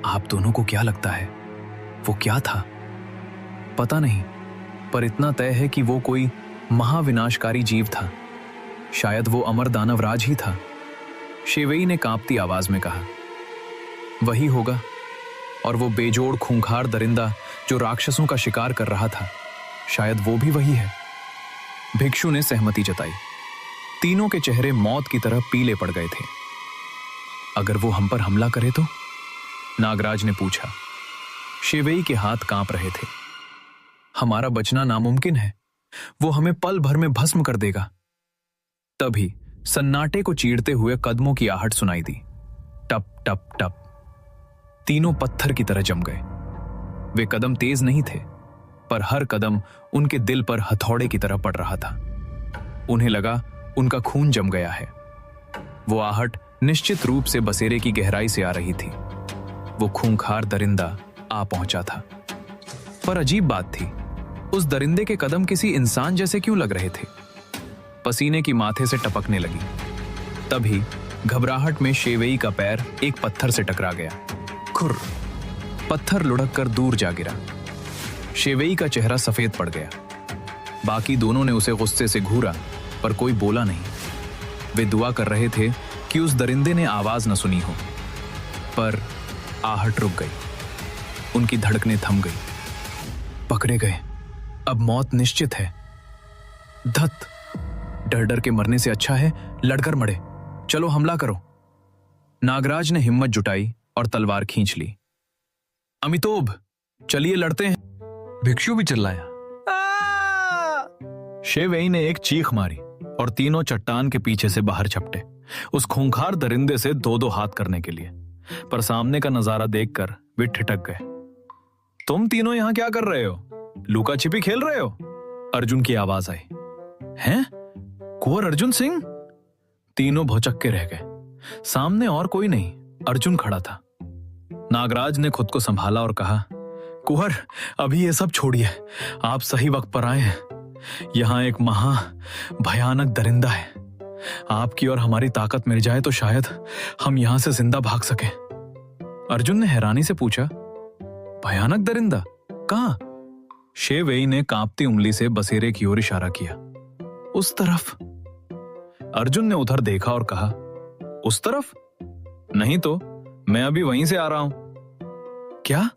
आप दोनों को क्या लगता है, वो क्या था? पता नहीं, पर इतना तय है कि वो कोई महाविनाशकारी जीव था। शायद वो अमर दानवराज ही था। शेवेई ने कांपती आवाज में कहा, वही होगा, और वो बेजोड़ खूंखार दरिंदा जो राक्षसों का शिकार कर रहा था, शायद वो भी वही है। भिक्षु ने सहमति जताई। तीनों के चेहरे मौत की तरह पीले पड़ गए थे। अगर वो हम पर हमला करे तो? नागराज ने पूछा। शेवेई के हाथ कांप रहे थे। हमारा बचना नामुमकिन है, वो हमें पल भर में भस्म कर देगा। तभी सन्नाटे को चीरते हुए कदमों की आहट सुनाई दी। टप टप टप। तीनों पत्थर की तरह जम गए। वे कदम तेज नहीं थे, पर हर कदम उनके दिल पर हथौड़े की तरह पड़ रहा था। उन्हें लगा उनका खून जम गया है। वो आहट निश्चित रूप से बसेरे की गहराई से आ रही थी। वो खूंखार दरिंदा आ पहुंचा था। पर अजीब बात थी, उस दरिंदे के कदम किसी इंसान जैसे क्यों लग रहे थे? पसीने की माथे से टपकने लगी। तभी घबराहट में शेवेई का पैर एक पत्थर से टकरा गया। खुर! पत्थर लुढ़क कर दूर जा गिरा। शेवेई का चेहरा सफेद पड़ गया। बाकी दोनों ने उसे गुस्से से घूरा, पर कोई बोला नहीं। वे दुआ कर रहे थे कि उस दरिंदे ने आवाज न सुनी हो। पर आहट रुक गई। उनकी धड़कनें थम गई। पकड़े गए, अब मौत निश्चित है। धत! डर डर के मरने से अच्छा है लड़कर मरे। चलो हमला करो। नागराज ने हिम्मत जुटाई और तलवार खींच ली। अमितोभ, चलिए लड़ते हैं। भिक्षु भी चिल्लाया। शेवेई ने एक चीख मारी और तीनों चट्टान के पीछे से बाहर झपटे, उस खूंखार दरिंदे से 2-2 हाथ करने के लिए। पर सामने का नजारा देखकर वे ठिठक गए। तुम तीनों यहां क्या कर रहे हो? लुका छिपी खेल रहे हो? अर्जुन की आवाज आई। हैं? कुंवर अर्जुन सिंह? तीनों भौचक्के रह गए। सामने और कोई नहीं, अर्जुन खड़ा था। नागराज ने खुद को संभाला और कहा, कुंवर, अभी ये सब छोड़िए, आप सही वक्त पर आए हैं। यहां एक भयानक दरिंदा है। आपकी और हमारी ताकत मिल जाए तो शायद हम यहां से जिंदा भाग सके। अर्जुन ने हैरानी से पूछा, भयानक दरिंदा कहां? शेवेई ने कांपती उंगली से बसेरे की ओर इशारा किया। उस तरफ। अर्जुन ने उधर देखा और कहा, उस तरफ? नहीं तो, मैं अभी वहीं से आ रहा हूं। क्या?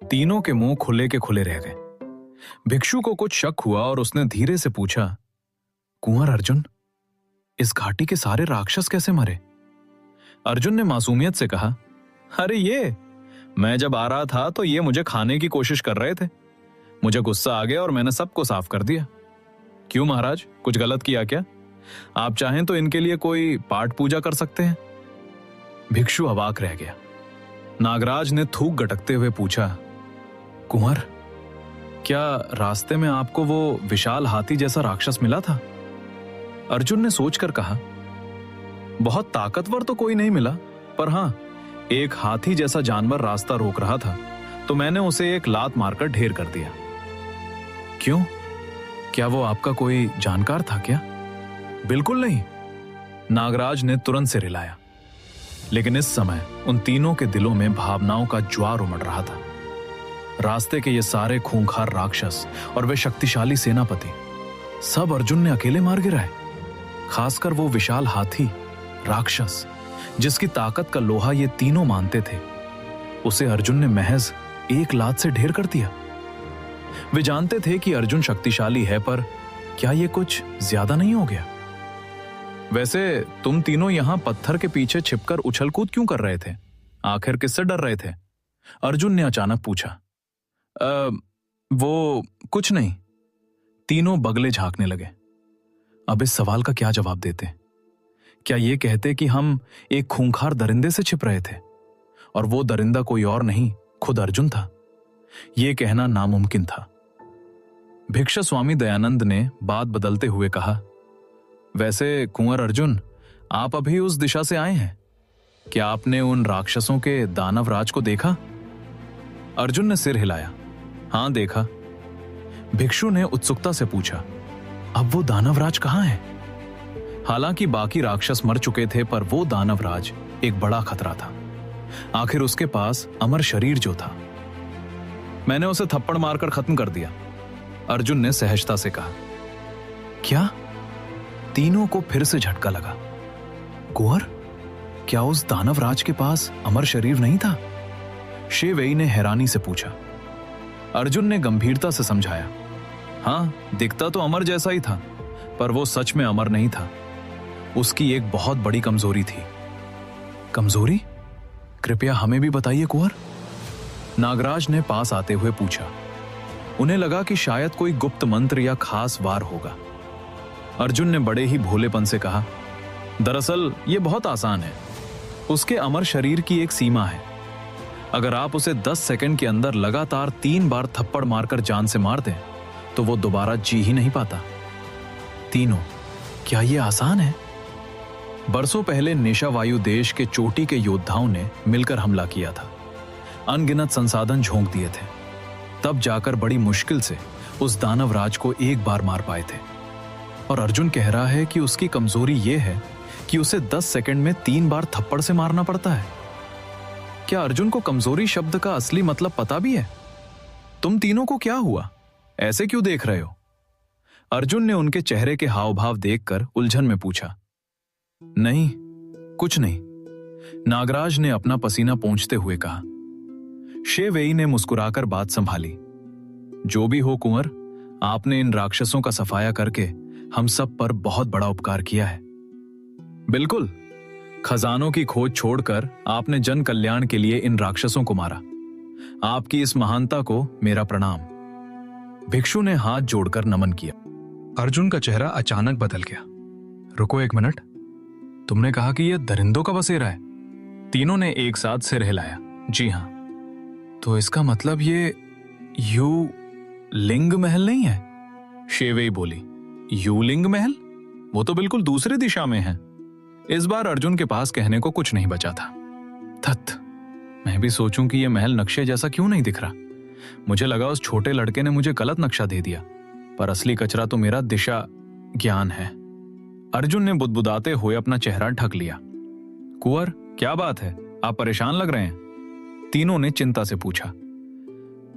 तीनों के मुंह खुले के खुले रह गए। भिक्षु को कुछ शक हुआ और उसने धीरे से पूछा, कुंवर अर्जुन, इस घाटी के सारे राक्षस कैसे मरे? अर्जुन ने मासूमियत से कहा, अरे मैं जब आ रहा था तो ये मुझे खाने की कोशिश कर रहे थे। मुझे गुस्सा आ गया और मैंने सबको साफ कर दिया। क्यों महाराज, कुछ गलत किया क्या? आप चाहें तो इनके लिए कोई पाठ पूजा कर सकते हैं। भिक्षु अवाक रह गया। नागराज ने थूक गटकते हुए पूछा, कुंवर, क्या रास्ते में आपको वो विशाल हाथी जैसा राक्षस मिला था? अर्जुन ने सोचकर कहा, बहुत ताकतवर तो कोई नहीं मिला, पर हां, एक हाथी जैसा जानवर रास्ता रोक रहा था तो मैंने उसे एक लात मारकर ढेर कर दिया। क्यों? क्या वो आपका कोई जानकार था क्या? बिल्कुल नहीं, नागराज ने तुरंत से रिलाया। लेकिन इस समय उन तीनों के दिलों में भावनाओं का ज्वार उमड़ रहा था। रास्ते के ये सारे खूंखार राक्षस और वे शक्तिशाली सेनापति, सब अर्जुन ने अकेले मार गिराए। खासकर वो विशाल हाथी राक्षस, जिसकी ताकत का लोहा ये तीनों मानते थे, उसे अर्जुन ने महज एक लात से ढेर कर दिया। वे जानते थे कि अर्जुन शक्तिशाली है, पर क्या ये कुछ ज्यादा नहीं हो गया? वैसे तुम तीनों यहां पत्थर के पीछे छिपकर उछल कूद क्यों कर रहे थे? आखिर किससे डर रहे थे? अर्जुन ने अचानक पूछा। वो कुछ नहीं। तीनों बगले झांकने लगे। अब इस सवाल का क्या जवाब देते? क्या ये कहते कि हम एक खूंखार दरिंदे से छिप रहे थे और वो दरिंदा कोई और नहीं, खुद अर्जुन था? यह कहना नामुमकिन था। भिक्षा स्वामी दयानंद ने बात बदलते हुए कहा, वैसे कुंवर अर्जुन, आप अभी उस दिशा से आए हैं। क्या आपने उन राक्षसों के दानव राज को देखा? अर्जुन ने सिर हिलाया। हां, देखा। भिक्षु ने उत्सुकता से पूछा, अब वो दानवराज कहां है? हालांकि बाकी राक्षस मर चुके थे, पर वो दानवराज एक बड़ा खतरा था। आखिर उसके पास अमर शरीर जो था। मैंने उसे थप्पड़ मारकर खत्म कर दिया, अर्जुन ने सहजता से कहा। क्या? तीनों को फिर से झटका लगा। कुंवर, क्या उस दानवराज के पास अमर शरीर नहीं था? शेवेई ने हैरानी से पूछा। अर्जुन ने गंभीरता से समझाया, हां, दिखता तो अमर जैसा ही था, पर वो सच में अमर नहीं था। उसकी एक बहुत बड़ी कमजोरी थी। कमजोरी? कृपया हमें भी बताइए कुंवर, नागराज ने पास आते हुए पूछा। उन्हें लगा कि शायद कोई गुप्त मंत्र या खास वार होगा। अर्जुन ने बड़े ही भोलेपन से कहा, दरअसल ये बहुत आसान है। उसके अमर शरीर की एक सीमा है। अगर आप उसे 10 सेकंड के अंदर लगातार 3 बार थप्पड़ मारकर जान से मार दें तो वो दोबारा जी ही नहीं पाता। तीनों, क्या ये आसान है? बरसों पहले नेशावायु देश के चोटी के योद्धाओं ने मिलकर हमला किया था। अनगिनत संसाधन झोंक दिए थे। तब जाकर बड़ी मुश्किल से उस दानवराज को एक बार मार पाए थे। और अर्जुन कह रहा है कि उसकी कमजोरी यह है कि उसे 10 सेकंड में 3 बार थप्पड़ से मारना पड़ता है। क्या अर्जुन को कमजोरी शब्द का असली मतलब पता भी है? तुम तीनों को क्या हुआ? ऐसे क्यों देख रहे हो? अर्जुन ने उनके चेहरे के हाव भाव देखकर उलझन में पूछा। नहीं, कुछ नहीं, नागराज ने अपना पसीना पोंछते हुए कहा। शेवेई ने मुस्कुराकर बात संभाली। जो भी हो कुंवर, आपने इन राक्षसों का सफाया करके हम सब पर बहुत बड़ा उपकार किया है। बिल्कुल, खजानों की खोज छोड़कर आपने जन कल्याण के लिए इन राक्षसों को मारा। आपकी इस महानता को मेरा प्रणाम। भिक्षु ने हाथ जोड़कर नमन किया। अर्जुन का चेहरा अचानक बदल गया। रुको एक मिनट, तुमने कहा कि यह दरिंदों का बसेरा है? तीनों ने एक साथ सिर हिलाया। जी हां। तो इसका मतलब ये यू लिंग महल नहीं है? शेवेई बोली। यू लिंग महल? वो तो बिल्कुल दूसरी दिशा में है। इस बार अर्जुन के पास कहने को कुछ नहीं बचा था। तत्, मैं भी सोचूं कि यह महल नक्शे जैसा क्यों नहीं दिख रहा। मुझे लगा उस छोटे लड़के ने मुझे गलत नक्शा दे दिया, पर असली कचरा तो मेरा दिशा ज्ञान है। अर्जुन ने बुदबुदाते हुए अपना चेहरा ढक लिया। कुंवर, क्या बात है? आप परेशान लग रहे हैं? तीनों ने चिंता से पूछा।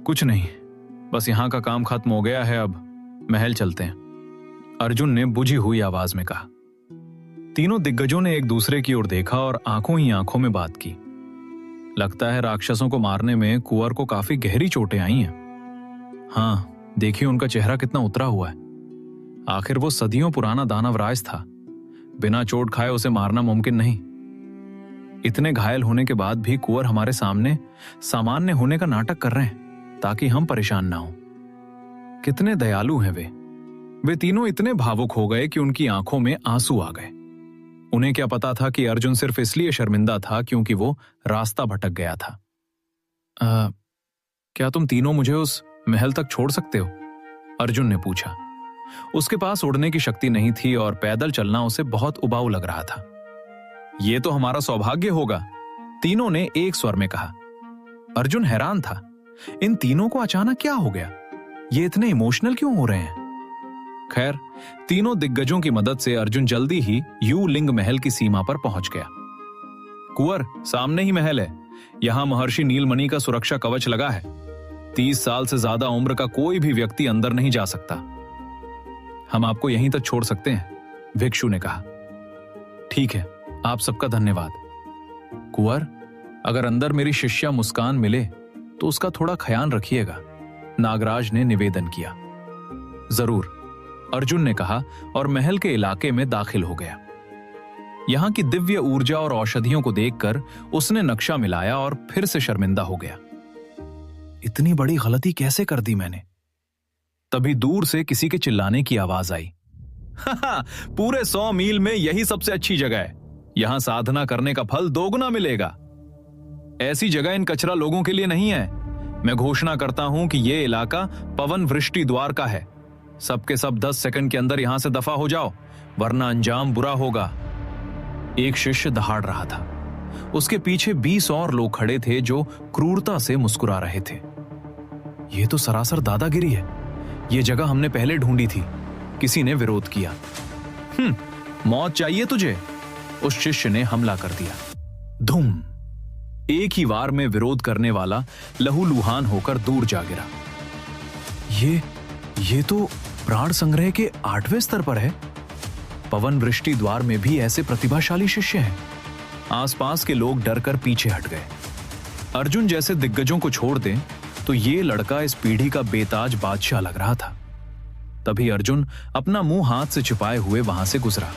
कुछ नहीं, बस यहां का काम खत्म हो गया है, अब महल चलते हैं, अर्जुन ने बुझी हुई आवाज में कहा। तीनों दिग्गजों ने एक दूसरे की ओर देखा और आंखों ही आंखों में बात की। लगता है राक्षसों को मारने में कुंवर को काफी गहरी चोटें आई हैं। हां, देखिए उनका चेहरा कितना उतरा हुआ है। आखिर वो सदियों पुराना दानवराज था। बिना चोट खाए उसे मारना मुमकिन नहीं। इतने घायल होने के बाद भी कुंवर हमारे सामने सामान्य होने का नाटक कर रहे हैं ताकि हम परेशान ना हो। कितने दयालु हैं वे। वे तीनों इतने भावुक हो गए कि उनकी आंखों में आंसू आ गए। उन्हें क्या पता था कि अर्जुन सिर्फ इसलिए शर्मिंदा था क्योंकि वो रास्ता भटक गया था। क्या तुम तीनों मुझे उस महल तक छोड़ सकते हो? अर्जुन ने पूछा। उसके पास उड़ने की शक्ति नहीं थी और पैदल चलना उसे बहुत उबाऊ लग रहा था। ये तो हमारा सौभाग्य होगा, तीनों ने एक स्वर में कहा। अर्जुन हैरान था, इन तीनों को अचानक क्या हो गया? ये इतने इमोशनल क्यों हो रहे हैं? खैर, तीनों दिग्गजों की मदद से अर्जुन जल्दी ही यू लिंग महल की सीमा पर पहुंच गया। कुंवर, सामने ही महल है। यहां महर्षि नीलमणि का सुरक्षा कवच लगा है। 30 साल से ज्यादा उम्र का कोई भी व्यक्ति अंदर नहीं जा सकता। हम आपको यहीं तक छोड़ सकते हैं, भिक्षु ने कहा। ठीक है, आप सबका धन्यवाद। कुंवर, अगर अंदर मेरी शिष्या मुस्कान मिले तो उसका थोड़ा ख्याल रखिएगा, नागराज ने निवेदन किया। जरूर, अर्जुन ने कहा और महल के इलाके में दाखिल हो गया। यहां की दिव्य ऊर्जा और औषधियों को देखकर उसने नक्शा मिलाया और फिर से शर्मिंदा हो गया। इतनी बड़ी गलती कैसे कर दी मैंने? तभी दूर से किसी के चिल्लाने की आवाज आई। पूरे 100 मील में यही सबसे अच्छी जगह है। यहां साधना करने का फल दोगुना मिलेगा। ऐसी जगह इन कचरा लोगों के लिए नहीं है। मैं घोषणा करता हूं कि यह इलाका पवन वृष्टि द्वार का है। सबके सब 10 सेकंड के अंदर यहां से दफा हो जाओ, वरना अंजाम बुरा होगा। एक शिष्य दहाड़ रहा था। उसके पीछे 20 और लोग खड़े थे जो क्रूरता से मुस्कुरा रहे थे। यह तो सरासर दादागिरी है। यह जगह हमने पहले ढूंढी थी, किसी ने विरोध किया। मौत चाहिए तुझे? उस शिष्य ने हमला कर दिया। धूम! एक ही वार में विरोध करने वाला लहूलुहान होकर दूर जा गिरा। ये तो प्राण संग्रह के 8वें स्तर पर है। पवन वृष्टि द्वार में भी ऐसे प्रतिभाशाली शिष्य हैं। आसपास के लोग डरकर पीछे हट गए। अर्जुन जैसे दिग्गजों को छोड़ दें तो ये लड़का इस पीढ़ी का बेताज बादशाह लग रहा था। तभी अर्जुन अपना मुंह हाथ से छिपाए हुए वहां से गुजरा।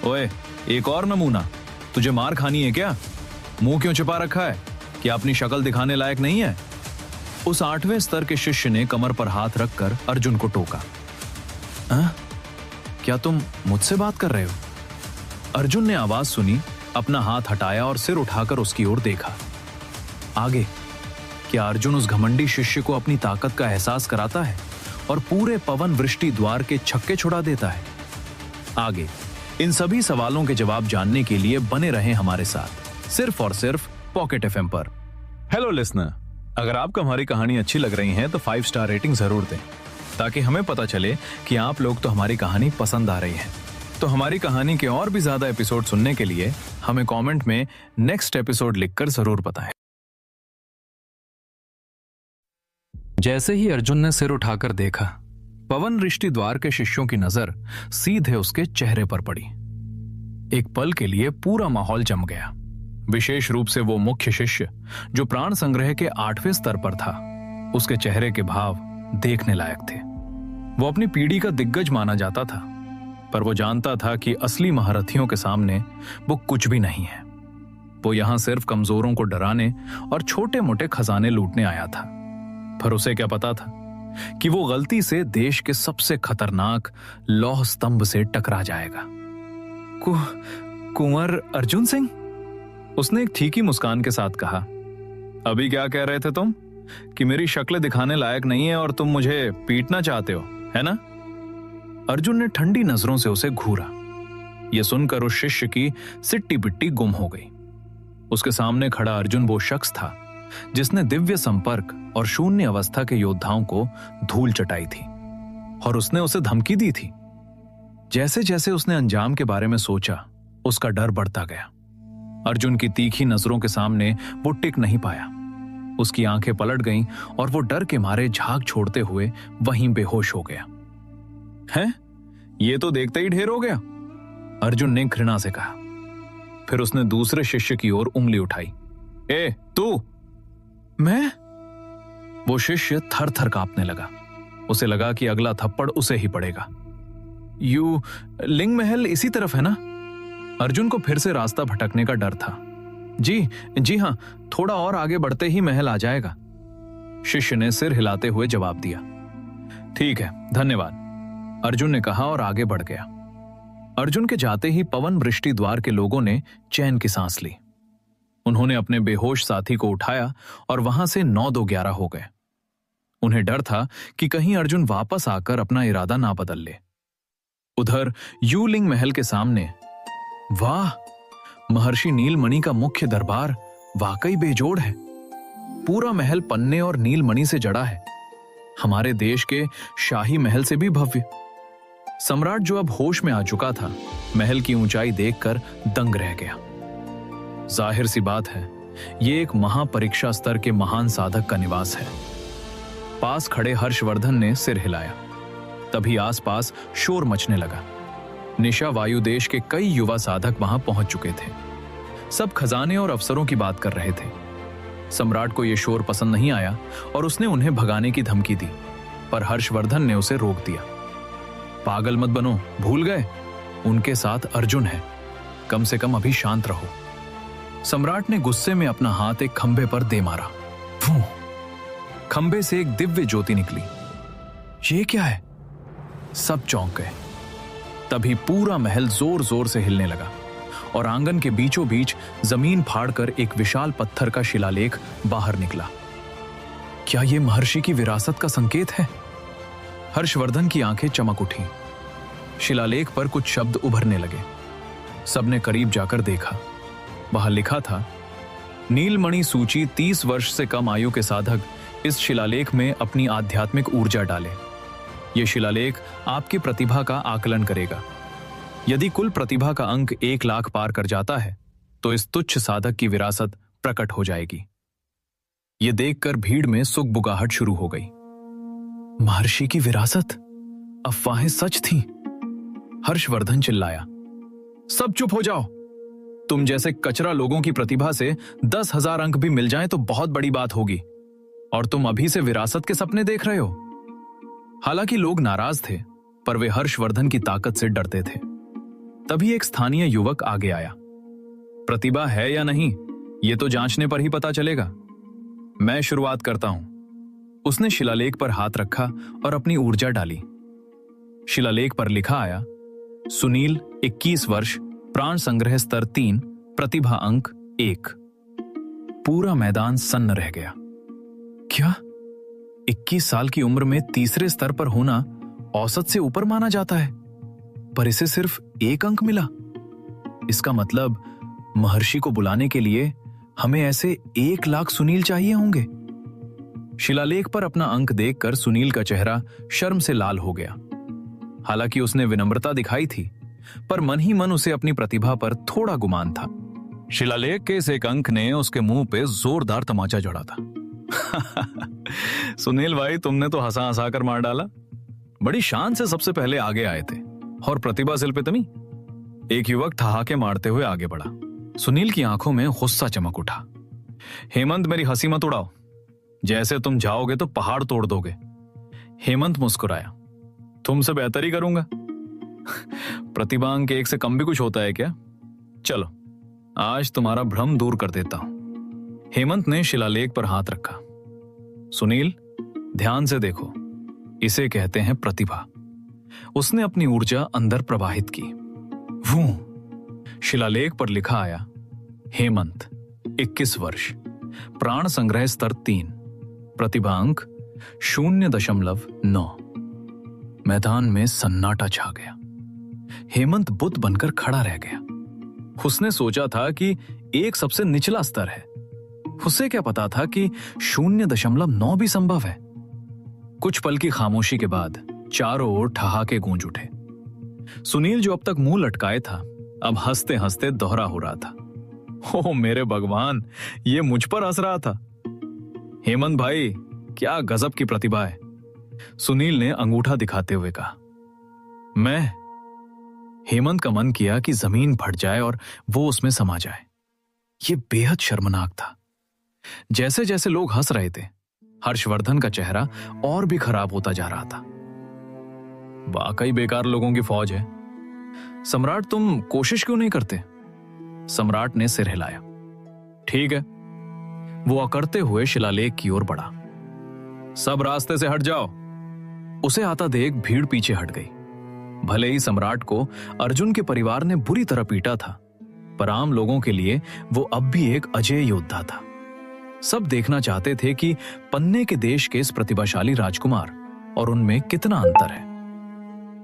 ओए, एक और नमूना। तुझे मार खानी है क्या? मुंह क्यों छिपा रखा है? क्या अपनी शक्ल दिखाने लायक नहीं है? उस 8वें स्तर के शिष्य ने कमर पर हाथ रखकर अर्जुन को टोका। क्या तुम मुझसे बात कर रहे हो? अर्जुन ने आवाज सुनी, अपना हाथ हटाया और सिर उठाकर उसकी ओर देखा। आगे क्या अर्जुन उस घमंडी शिष्य को अपनी ताकत का एहसास कराता है और पूरे पवन वृष्टि द्वार के छक्के छुड़ा देता है? आगे इन सभी सवालों के जवाब जानने के लिए बने रहें हमारे साथ, सिर्फ और सिर्फ पॉकेट एफएम पर। हेलो लिसनर, अगर आपको हमारी कहानी अच्छी लग रही है तो 5 स्टार रेटिंग जरूर दें, ताकि हमें पता चले कि आप लोग तो हमारी कहानी पसंद आ रही है। तो हमारी कहानी के और भी ज्यादा एपिसोड सुनने के लिए हमें कमेंट में नेक्स्ट एपिसोड लिखकर जरूर बताएं। जैसे ही अर्जुन ने सिर उठाकर देखा, पवन वृष्टि द्वार के शिष्यों की नजर सीधे उसके चेहरे पर पड़ी। एक पल के लिए पूरा माहौल जम गया। विशेष रूप से वो मुख्य शिष्य जो प्राण संग्रह के 8वें स्तर पर था, उसके चेहरे के भाव देखने लायक थे। वो अपनी पीढ़ी का दिग्गज माना जाता था, पर वो जानता था कि असली महारथियों के सामने वो कुछ भी नहीं है। वो यहां सिर्फ कमजोरों को डराने और छोटे मोटे खजाने लूटने आया था। पर उसे क्या पता था कि वो गलती से देश के सबसे खतरनाक लौह स्तंभ से टकरा जाएगा। कुंवर अर्जुन सिंह, उसने एक ठीकी मुस्कान के साथ कहा। अभी क्या कह रहे थे तुम? कि मेरी शक्ल दिखाने लायक नहीं है और तुम मुझे पीटना चाहते हो, है ना? अर्जुन ने ठंडी नजरों से उसे घूरा। यह सुनकर उस शिष्य की सिट्टी बिट्टी गुम हो गई। उसके सामने खड़ा अर्जुन वो शख्स था जिसने दिव्य संपर्क और शून्य अवस्था के योद्धाओं को धूल चटाई थी, और उसने उसे धमकी दी थी। जैसे जैसे उसने अंजाम के बारे में सोचा, उसका डर बढ़ता गया। अर्जुन की तीखी नजरों के सामने वो टिक नहीं पाया। उसकी आंखें पलट गईं और वो डर के मारे झाग छोड़ते हुए वहीं बेहोश हो गया। हैं? ये तो देखते ही ढेर हो गया, अर्जुन ने घृणा से कहा। फिर उसने दूसरे शिष्य की ओर उंगली उठाई। ए तू! मैं? वो शिष्य थर थर कांपने लगा। उसे लगा कि अगला थप्पड़ उसे ही पड़ेगा। यू लिंग महल इसी तरफ है ना? अर्जुन को फिर से रास्ता भटकने का डर था। जी हाँ, थोड़ा और आगे बढ़ते ही महल आ जाएगा, शिष्य ने सिर हिलाते हुए जवाब दिया। ठीक है, धन्यवाद, अर्जुन ने कहा और आगे बढ़ गया। अर्जुन के जाते ही पवन वृष्टि द्वार के लोगों ने चैन की सांस ली। उन्होंने अपने बेहोश साथी को उठाया और वहां से 9-2-11 हो गए। उन्हें डर था कि कहीं अर्जुन वापस आकर अपना इरादा ना बदल ले। उधर यूलिंग महल के सामने, वाह, महर्षि नीलमणि का मुख्य दरबार वाकई बेजोड़ है। पूरा महल पन्ने और नीलमणि से जड़ा है, हमारे देश के शाही महल से भी भव्य। सम्राट, जो अब होश में आ चुका था, महल की ऊंचाई देखकर दंग रह गया। जाहिर सी बात है, ये एक महापरीक्षा स्तर के महान साधक का निवास है। पास खड़े हर्षवर्धन ने सिर हिलाया। तभी आसपास शोर मचने लगा। निशा वायु देश के कई युवा साधक वहां पहुंच चुके थे। सब खजाने और अफसरों की बात कर रहे थे। सम्राट को यह शोर पसंद नहीं आया और उसने उन्हें भगाने की धमकी दी, पर हर्षवर्धन ने उसे रोक दिया। पागल मत बनो, भूल गए उनके साथ अर्जुन है, कम से कम अभी शांत रहो। सम्राट ने गुस्से में अपना हाथ एक खंभे पर दे मारा। खंभे से एक दिव्य ज्योति निकली। ये क्या है? सब चौंक गए। तभी पूरा महल जोर जोर से हिलने लगा और आंगन के बीचों बीच जमीन फाड़कर एक विशाल पत्थर का शिलालेख बाहर निकला। क्या यह महर्षि की विरासत का संकेत है? हर्षवर्धन की आंखें चमक उठी। शिलालेख पर कुछ शब्द उभरने लगे। सबने करीब जाकर देखा। वहां लिखा था, नीलमणि सूची 30 वर्ष से कम आयु के साधक इस शिलालेख में अपनी आध्यात्मिक ऊर्जा डालें। यह शिलालेख आपकी प्रतिभा का आकलन करेगा। यदि कुल प्रतिभा का अंक 1 लाख पार कर जाता है तो इस तुच्छ साधक की विरासत प्रकट हो जाएगी। यह देखकर भीड़ में सुगबुगाहट शुरू हो गई। महर्षि की विरासत? अफवाहें सच थीं। हर्षवर्धन चिल्लाया, सब चुप हो जाओ। तुम जैसे कचरा लोगों की प्रतिभा से 10,000 अंक भी मिल जाएं तो बहुत बड़ी बात होगी, और तुम अभी से विरासत के सपने देख रहे हो। हालांकि लोग नाराज थे, पर वे हर्षवर्धन की ताकत से डरते थे। तभी एक स्थानीय युवक आगे आया। प्रतिभा है या नहीं, यह तो जांचने पर ही पता चलेगा। मैं शुरुआत करता हूं। उसने शिलालेख पर हाथ रखा और अपनी ऊर्जा डाली। शिलालेख पर लिखा आया, सुनील 21 वर्ष, प्राण संग्रह स्तर 3, प्रतिभा अंक 1। पूरा मैदान सन्न रह गया। क्या 21 साल की उम्र में तीसरे स्तर पर होना औसत से ऊपर माना जाता है, पर इसे सिर्फ 1 अंक मिला? इसका मतलब महर्षि को बुलाने के लिए हमें ऐसे 1 लाख सुनील चाहिए होंगे। शिलालेख पर अपना अंक देखकर सुनील का चेहरा शर्म से लाल हो गया। हालांकि उसने विनम्रता दिखाई थी, पर मन ही मन उसे अपनी प्रतिभा पर थोड़ा गुमान था। शिलालेख के इस 1 अंक ने उसके मुंह पे जोरदार तमाचा जड़ा था। सुनील भाई, तुमने तो हंसा हंसा कर मार डाला। बड़ी शान से सबसे पहले आगे आए थे, और प्रतिभा शिल्पितमी? एक युवक ठहाके मारते हुए आगे बढ़ा। सुनील की आंखों में गुस्सा चमक उठा। हेमंत, मेरी हंसी मत उड़ाओ। जैसे तुम जाओगे तो पहाड़ तोड़ दोगे। हेमंत मुस्कुराया, तुमसे बेहतर ही करूंगा। प्रतिभा अंक 1 से कम भी कुछ होता है क्या? चलो, आज तुम्हारा भ्रम दूर कर देता हूं। हेमंत ने शिलालेख पर हाथ रखा। सुनील, ध्यान से देखो, इसे कहते हैं प्रतिभा। उसने अपनी ऊर्जा अंदर प्रवाहित की। वो शिलालेख पर लिखा आया, हेमंत 21 वर्ष, प्राण संग्रह स्तर 3, प्रतिभा अंक 0.9। मैदान में सन्नाटा छा गया। हेमंत बुत बनकर खड़ा रह गया। उसने सोचा था कि 1 सबसे निचला स्तर है। उसे क्या पता था कि 0.9 भी संभव है। कुछ पल की खामोशी के बाद चारों ओर ठहाके गूंज उठे। सुनील, जो अब तक मुंह लटकाए था, अब हंसते हंसते दोहरा हो रहा था। ओ मेरे भगवान, ये मुझ पर हंस रहा था। हेमंत भाई, क्या गजब की प्रतिभा है, सुनील ने अंगूठा दिखाते हुए कहा। मैं? हेमंत का मन किया कि जमीन फट जाए और वो उसमें समा जाए। ये बेहद शर्मनाक था। जैसे जैसे लोग हंस रहे थे, हर्षवर्धन का चेहरा और भी खराब होता जा रहा था। वाकई बेकार लोगों की फौज है। सम्राट, तुम कोशिश क्यों नहीं करते? सम्राट ने सिर हिलाया। ठीक है। वो अकड़ते हुए शिलालेख की ओर बढ़ा। सब रास्ते से हट जाओ। उसे आता देख भीड़ पीछे हट गई। भले ही सम्राट को अर्जुन के परिवार ने बुरी तरह पीटा था, पर आम लोगों के लिए वो अब भी एक अजेय योद्धा था। सब देखना चाहते थे कि पन्ने के देश के इस प्रतिभाशाली राजकुमार और उनमें कितना अंतर है।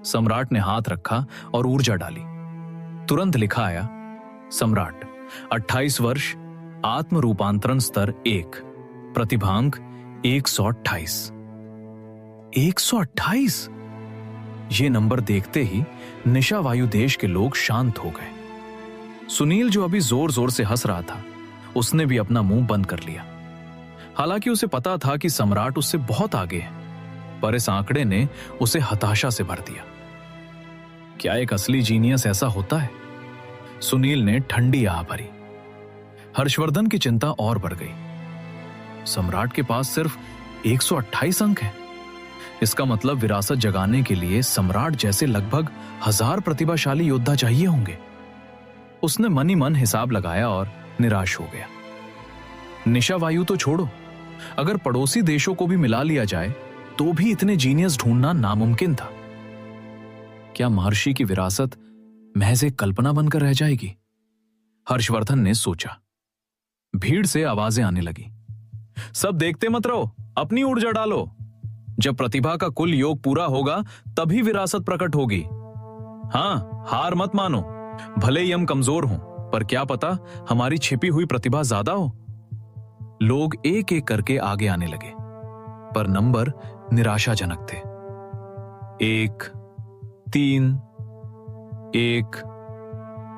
सम्राट ने हाथ रखा और ऊर्जा डाली। तुरंत लिखा आया, सम्राट 28 वर्ष, आत्म रूपांतरण स्तर 1, प्रतिभांक 128। 128? ये नंबर देखते ही निशा वायु देश के लोग शांत हो गए। सुनील, जो अभी जोर जोर से हंस रहा था, उसने भी अपना मुंह बंद कर लिया। हालांकि उसे पता था कि सम्राट उससे बहुत आगे है, पर इस आंकड़े ने उसे हताशा से भर दिया। क्या एक असली जीनियस ऐसा होता है? सुनील ने ठंडी आह भरी। हर्षवर्धन की चिंता और बढ़ गई। सम्राट के पास सिर्फ 128 अंक है। इसका मतलब विरासत जगाने के लिए सम्राट जैसे लगभग 1000 प्रतिभाशाली योद्धा चाहिए होंगे। उसने मन ही मन हिसाब लगाया और निराश हो गया। निशा वायु तो छोड़ो, अगर पड़ोसी देशों को भी मिला लिया जाए तो भी इतने जीनियस ढूंढना नामुमकिन था। क्या महर्षि की विरासत महज एक कल्पना बनकर रह जाएगी? हर्षवर्धन ने सोचा। भीड़ से आवाजें आने लगी। सब देखते मत रहो, अपनी ऊर्जा डालो। जब प्रतिभा का कुल योग पूरा होगा तभी विरासत प्रकट होगी। हाँ, हार मत मानो। भले ही हम कमजोर हों, पर क्या पता हमारी छिपी हुई प्रतिभा ज्यादा हो। लोग एक एक करके आगे आने लगे, पर नंबर निराशाजनक थे। 1, 3, 1,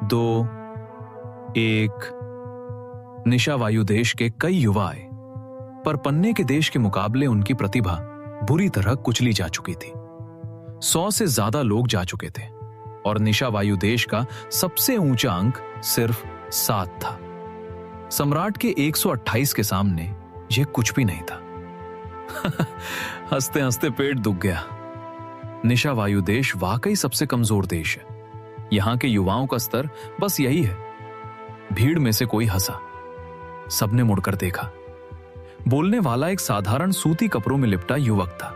2, 1। निशा वायु देश के कई युवा आए, पर पन्ने के देश के मुकाबले उनकी प्रतिभा बुरी तरह कुचली जा चुकी थी। 100 से ज्यादा लोग जा चुके थे और निशा वायु देश का सबसे ऊंचा अंक सिर्फ 7 था। सम्राट के 128 के सामने यह कुछ भी नहीं था। हंसते हंसते पेट दुख गया। निशा वायु देश वाकई सबसे कमजोर देश है। यहां के युवाओं का स्तर बस यही है। भीड़ में से कोई हंसा। सबने मुड़कर देखा। बोलने वाला एक साधारण सूती कपड़ों में लिपटा युवक था।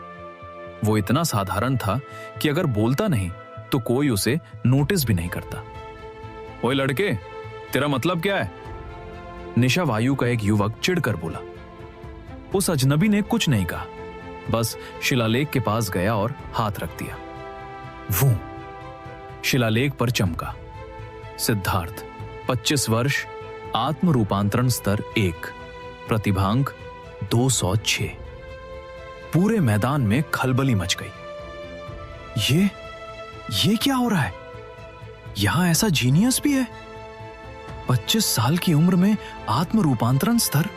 वो इतना साधारण था कि अगर बोलता नहीं तो कोई उसे नोटिस भी नहीं करता। ओए लड़के, तेरा मतलब क्या है? निशा वायु का एक युवक चिढ़कर बोला। उस अजनबी ने कुछ नहीं कहा, बस शिलालेख के पास गया और हाथ रख दिया। वो शिलालेख पर चमका। सिद्धार्थ 25 वर्ष, आत्म रूपांतरण स्तर 1, प्रतिभांक 206। पूरे मैदान में खलबली मच गई। ये क्या हो रहा है? यहां ऐसा जीनियस भी है? 25 साल की उम्र में आत्म रूपांतरण स्तर?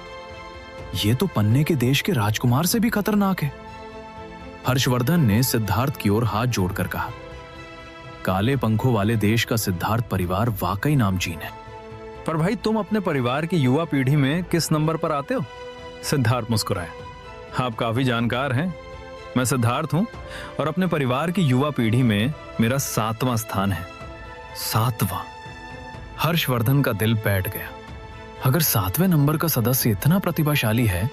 यह तो पन्ने के देश के राजकुमार से भी खतरनाक है। हर्षवर्धन ने सिद्धार्थ की ओर हाथ जोड़कर कहा, काले पंखों वाले देश का सिद्धार्थ परिवार वाकई नामचीन है। पर भाई, तुम अपने परिवार की युवा पीढ़ी में किस नंबर पर आते हो? सिद्धार्थ मुस्कुराया। आप काफी जानकार हैं। मैं सिद्धार्थ हूं और अपने परिवार की युवा पीढ़ी में मेरा 7वां स्थान है। 7वां? हर्षवर्धन का दिल बैठ गया। अगर 7वें नंबर का सदस्य इतना प्रतिभाशाली है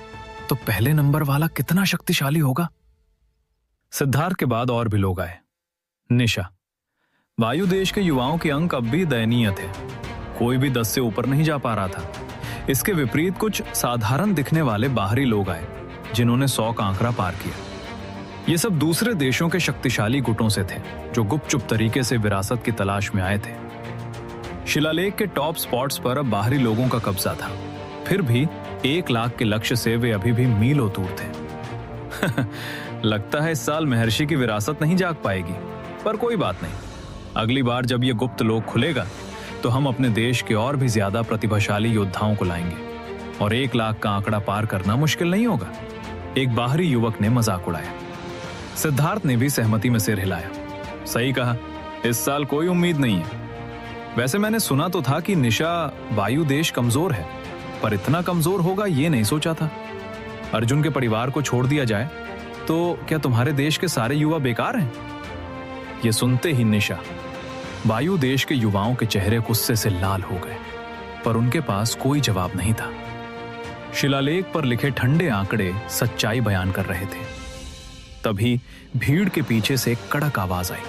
तो पहले नंबर वाला कितना शक्तिशाली होगा? सिद्धार्थ के बाद और भी लोग आए। निशा वायु देश के युवाओं के अंक अब भी दयनीय थे। कोई भी 10 से ऊपर नहीं जा पा रहा था। इसके विपरीत कुछ साधारण दिखने वाले बाहरी लोग आए जिन्होंने 100 का आंकड़ा पार किया। ये सब दूसरे देशों के शक्तिशाली गुटों से थे जो गुपचुप तरीके से विरासत की तलाश में आए थे। शिलालेख के टॉप स्पॉट्स पर अब बाहरी लोगों का कब्जा था। फिर भी 1 लाख के लक्ष्य से वे अभी भी मीलों दूर थे। लगता है इस साल महर्षि की विरासत नहीं जाग पाएगी, पर कोई बात नहीं। अगली बार जब ये गुप्त लोक खुलेगा तो हम अपने देश के और भी ज्यादा प्रतिभाशाली योद्धाओं को लाएंगे और 1 लाख का आंकड़ा पार करना मुश्किल नहीं होगा। एक बाहरी युवक ने मजाक उड़ाया। सिद्धार्थ ने भी सहमति में सिर हिलाया। सही कहा, इस साल कोई उम्मीद नहीं है। वैसे मैंने सुना तो था कि निशा वायु देश कमजोर है, पर इतना कमजोर होगा ये नहीं सोचा था। अर्जुन के परिवार को छोड़ दिया जाए तो क्या तुम्हारे देश के सारे युवा बेकार हैं? ये सुनते ही निशा वायु देश के युवाओं के चेहरे गुस्से से लाल हो गए, पर उनके पास कोई जवाब नहीं था। शिलालेख पर लिखे ठंडे आंकड़े सच्चाई बयान कर रहे थे। तभी भीड़ के पीछे से एक कड़क आवाज आई।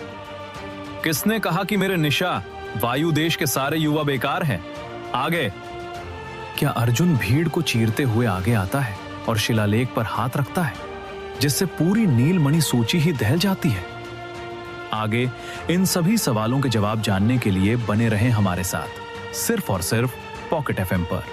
किसने कहा कि मेरे निशा वायु देश के सारे युवा बेकार हैं? आगे। क्या अर्जुन भीड़ को चीरते हुए आगे आता है और शिलालेख पर हाथ रखता है, जिससे पूरी नीलमणि सूची ही दहल जाती है? आगे इन सभी सवालों के जवाब जानने के लिए बने रहें हमारे साथ, सिर्फ और सिर्फ पॉकेट एफएम पर।